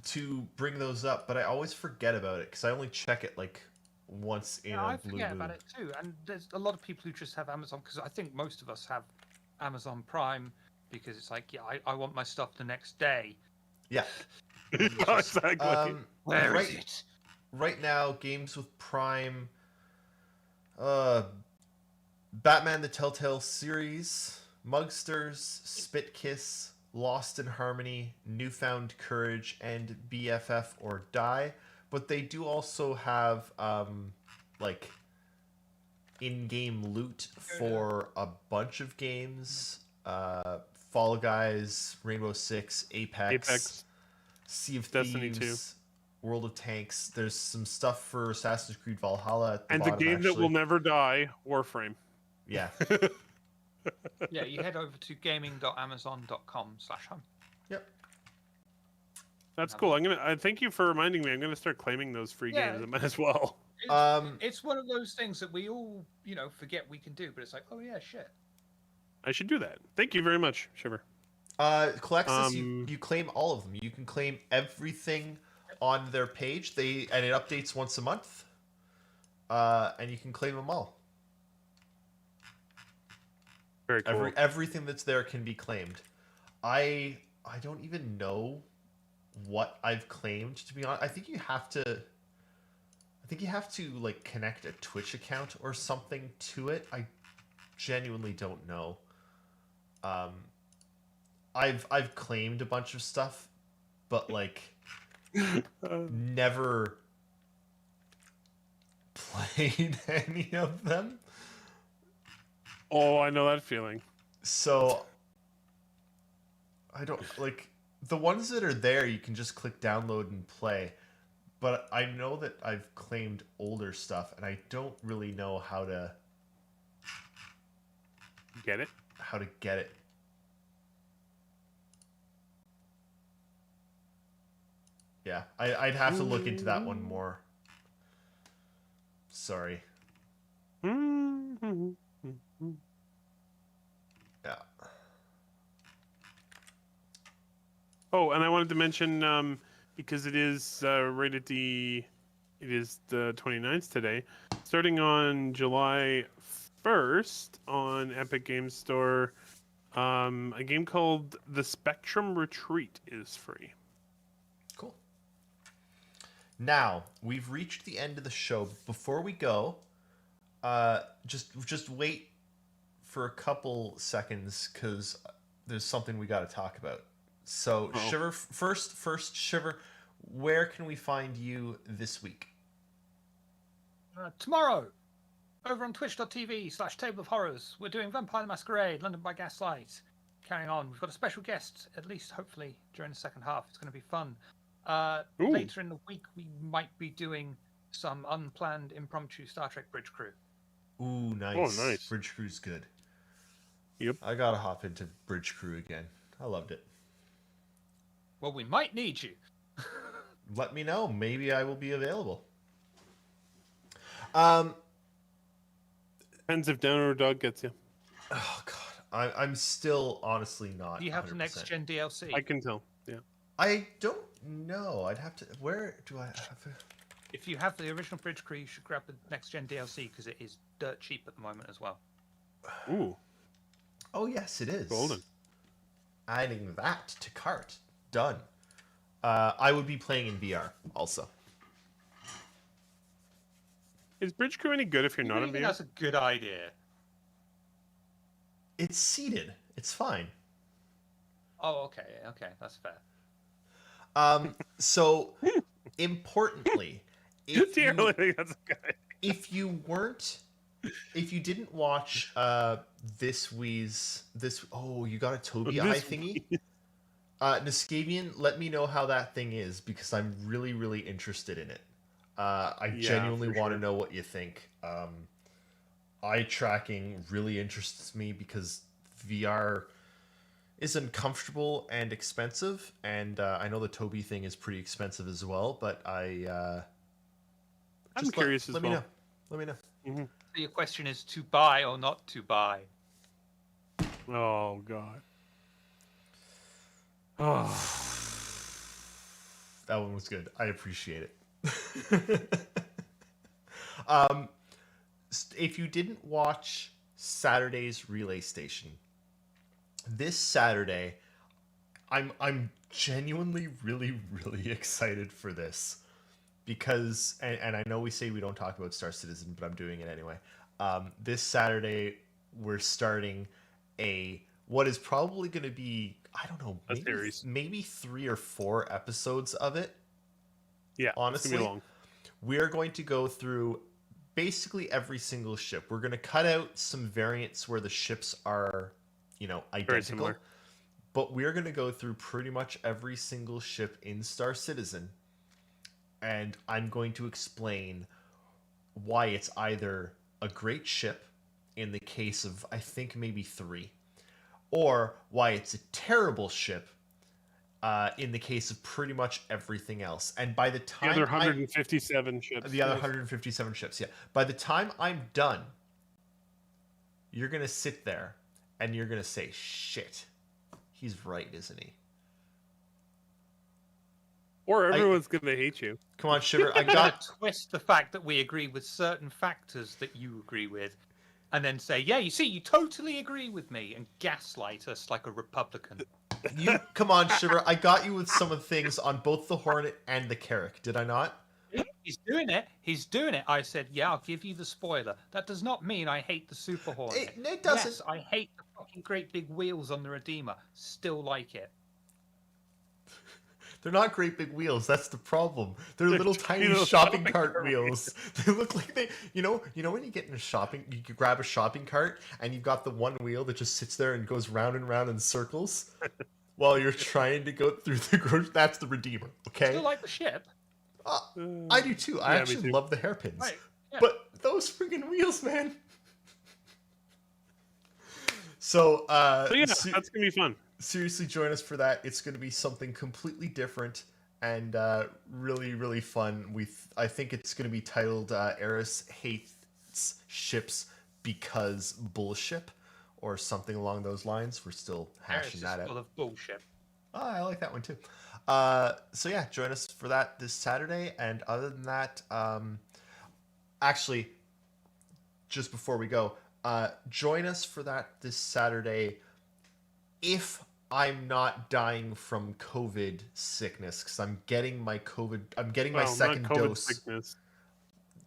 to bring those up, but I always forget about it because I only check it like once in a blue moon. I forget about it too. And there's a lot of people who just have Amazon, because I think most of us have Amazon Prime because it's like, yeah, I want my stuff the next day. Yeah. Exactly. Where is it? Right now, games with Prime, Batman the Telltale series, Mugsters, Spit Kiss, Lost in Harmony, Newfound Courage, and BFF or Die. But they do also have like in-game loot for a bunch of games. Fall Guys, Rainbow Six, Apex. Sea of Destiny Thieves, 2. World of Tanks. There's some stuff for Assassin's Creed Valhalla at the and bottom, the game that will never die, Warframe. Yeah. Yeah, you head over to gaming.amazon.com/home. Yep. That's cool. I thank you for reminding me. I'm gonna start claiming those free games. I might as well. It's one of those things that we all, forget we can do, but it's like, oh yeah, shit. I should do that. Thank you very much, Shiver. Colexis, you claim all of them. You can claim everything on their page. And it updates once a month. And you can claim them all. Very cool. Everything that's there can be claimed. I don't even know what I've claimed, to be honest. I think you have to like connect a Twitch account or something to it. I genuinely don't know. I've claimed a bunch of stuff, but like never played any of them. Oh, I know that feeling. So I don't like the ones that are there. You can just click download and play. But I know that I've claimed older stuff, and I don't really know how to get it. Yeah, I'd have to look into that one more. Sorry. Yeah. Oh, and I wanted to mention, because it is the 29th today, starting on July 1st on Epic Games Store, a game called The Spectrum Retreat is free. Cool. Now, we've reached the end of the show. Before we go, just wait for a couple seconds, because there's something we got to talk about. So, Shiver, first, Shiver, where can we find you this week? Tomorrow, over on twitch.tv/Table of Horrors, we're doing Vampire the Masquerade, London by Gaslight. Carrying on, we've got a special guest, at least hopefully during the second half. It's going to be fun. Later in the week, we might be doing some unplanned impromptu Star Trek Bridge Crew. Ooh, nice. Oh, nice. Bridge Crew's good. Yep. I gotta hop into Bridge Crew again. I loved it. Well, we might need you. Let me know. Maybe I will be available. Depends if Downer Dog gets you. Oh, God. I'm still honestly not. Do you have 100%. the next gen DLC? I can tell. Yeah. I don't know. I'd have to. Where do I have? If you have the original Bridge Crew, you should grab the next gen DLC because it is dirt cheap at the moment as well. Ooh. Oh yes, it is. Golden. Adding that to cart. Done. I would be playing in VR also. Is Bridge Crew any good if you're You not really in think VR? that's a good idea? It's seated. It's fine. Oh, okay, that's fair. So importantly, if Do you really you, think that's a good idea? if you didn't watch you got a Toby eye This thingy. Niskabian, let me know how that thing is because I'm really, really interested in it. I Yeah, genuinely for want to sure. know what you think. Eye tracking really interests me because VR is uncomfortable and expensive, and I know the Toby thing is pretty expensive as well. But I'm just curious as let me well. know. Let me know. Mhm. So your question is to buy or not to buy? Oh god. Oh. That one was good. I appreciate it. um, if you didn't watch Saturday's Relay Station, this Saturday, I'm genuinely really really excited for this because and I know we say we don't talk about Star Citizen, but I'm doing it anyway. This Saturday we're starting what is probably going to be, I don't know, A series. maybe 3 or 4 episodes of it. Yeah, it's Honestly, gonna be long. we are going to go through basically every single ship. We're going to cut out some variants where the ships are, identical. similar. But we're going to go through pretty much every single ship in Star Citizen. And I'm going to explain why it's either a great ship in the case of, I think, maybe 3, or why it's a terrible ship in the case of pretty much everything else. And by the The time other 157 ships. the other yes. 157 ships, yeah. By the time I'm done, you're gonna sit there and you're gonna say, "Shit, he's right, isn't he?" Or everyone's gonna hate you. Come on, Shiver. I I'm gonna got. twist the fact that we agree with certain factors that you agree with, and then say, "Yeah, you see, you totally agree with me," and gaslight us like a Republican. You come on, Shiver. I got you with some of the things on both the Hornet and the Carrack. Did I not? He's doing it. He's doing it. I said, "Yeah, I'll give you the spoiler." That does not mean I hate the Super Hornet. It doesn't. Yes, I hate the fucking great big wheels on the Redeemer. Still like it. They're not great big wheels. That's the problem. They're They're little tiny tiny little shopping shopping cart cart wheels. They look like they, when you get in you could grab a shopping cart and you've got the one wheel that just sits there and goes round and round in circles while you're trying to go through the grocery. That's the Redeemer, okay? Still like the ship. I do too. I Yeah, me actually too. love the hairpins. Right. Yeah. But those freaking wheels, man. So, So yeah, that's gonna be fun. seriously, join us for that. It's going to be something completely different and really, really fun. I think it's going to be titled "Eris Hates Ships Because Bullshit" or something along those lines. We're still hashing that out. Full of bullshit. Oh, I like that one too. So yeah, join us for that this Saturday. And other than that, actually, just before we go, join us for that this Saturday. If I'm not dying from COVID sickness, because I'm getting my COVID, I'm getting my Well, second not COVID dose. sickness.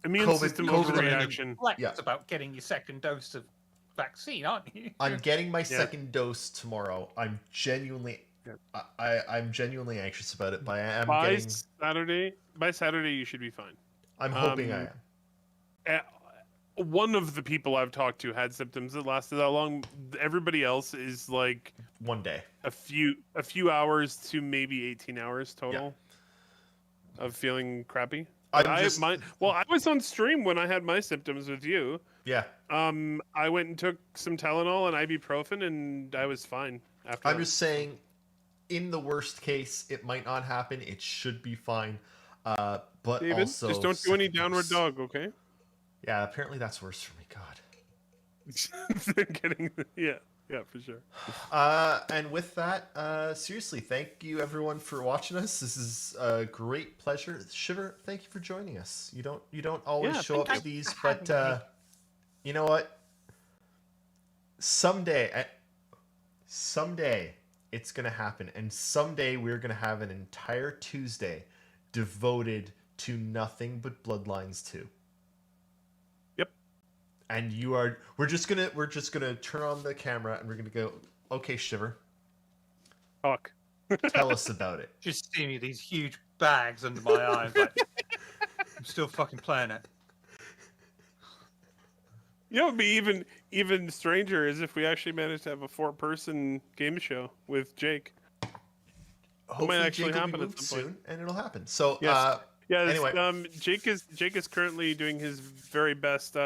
Immune COVID- system COVID overreaction. Yeah. It's about getting your second dose of vaccine, aren't you? I'm getting my second dose tomorrow. I'm genuinely, I'm genuinely anxious about it, but I am By getting. Saturday, you should be fine. I'm hoping I am. One of the people I've talked to had symptoms that lasted that long. Everybody else is like One day. a few hours to maybe 18 hours total of feeling crappy. But I was on stream when I had my symptoms with you. Yeah. I went and took some Tylenol and ibuprofen, and I was fine after. I'm just saying, in the worst case, it might not happen. It should be fine. But David, also, just don't do any second downward dose. dog, okay? Yeah, apparently that's worse for me. God. Getting, yeah. Yeah, for sure. And with that, seriously, thank you everyone for watching us. This is a great pleasure. Shiver, thank you for joining us. You don't always Yeah, show thank up you. to these, for having but me. you know what? Someday it's gonna happen, and someday we're gonna have an entire Tuesday devoted to nothing but Bloodlines 2. Yep. And we're just gonna turn on the camera and we're gonna go, okay, Shiver, Talk. tell us about it. Just seeing me these huge bags under my eyes, like I'm still fucking playing it. You know, what would be even stranger is if we actually managed to have a 4-person game show with Jake. Hopefully actually Jake will be happen at moved some point. soon, and it'll happen. So Yes. Yeah. anyway, Jake is currently doing his very best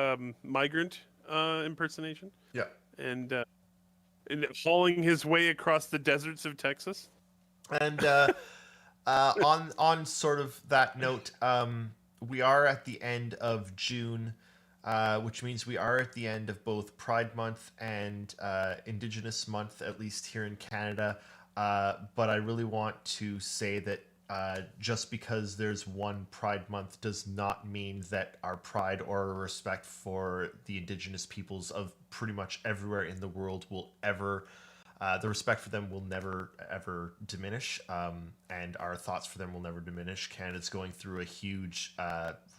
migrant impersonation yeah. and hauling his way across the deserts of Texas. And on sort of that note, we are at the end of June, which means we are at the end of both Pride Month and Indigenous Month, at least here in Canada. But I really want to say that just because there's one Pride Month does not mean that our pride or our respect for the Indigenous peoples of pretty much everywhere in the world will ever, the respect for them will never ever diminish, and our thoughts for them will never diminish. Canada's going through a huge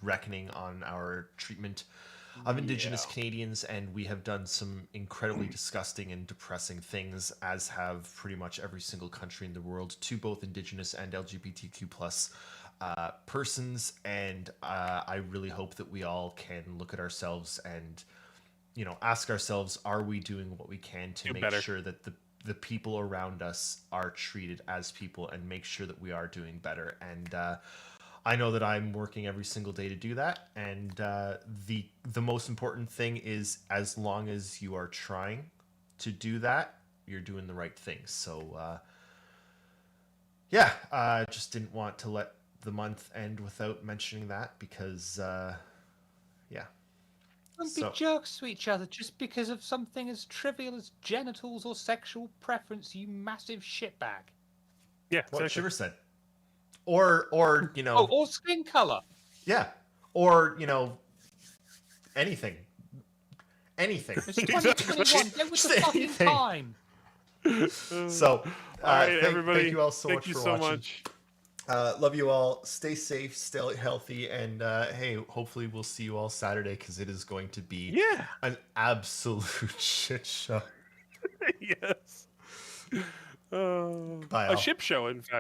reckoning on our treatment of Indigenous Canadians, and we have done some incredibly disgusting and depressing things, as have pretty much every single country in the world, to both Indigenous and LGBTQ plus persons. And I really hope that we all can look at ourselves and, you know, ask ourselves, are we doing what we can to make sure that the people around us are treated as people, and make sure that we are doing better. And I know that I'm working every single day to do that, and the most important thing is, as long as you are trying to do that, you're doing the right thing. So yeah, I just didn't want to let the month end without mentioning that, because yeah. Don't be jerks to each other just because of something as trivial as genitals or sexual preference, you massive shitbag. Yeah, What exactly. Shiver said. Or you know, or skin color. yeah, or you know, anything. It's 2021. Get with the fucking time. So, all right, everybody. Thank you all so thank much you for so watching. much. Love you all. Stay safe, stay healthy, and hey, hopefully we'll see you all Saturday, because it is going to be an absolute shit show. Yes. Bye, A all. ship show, in fact.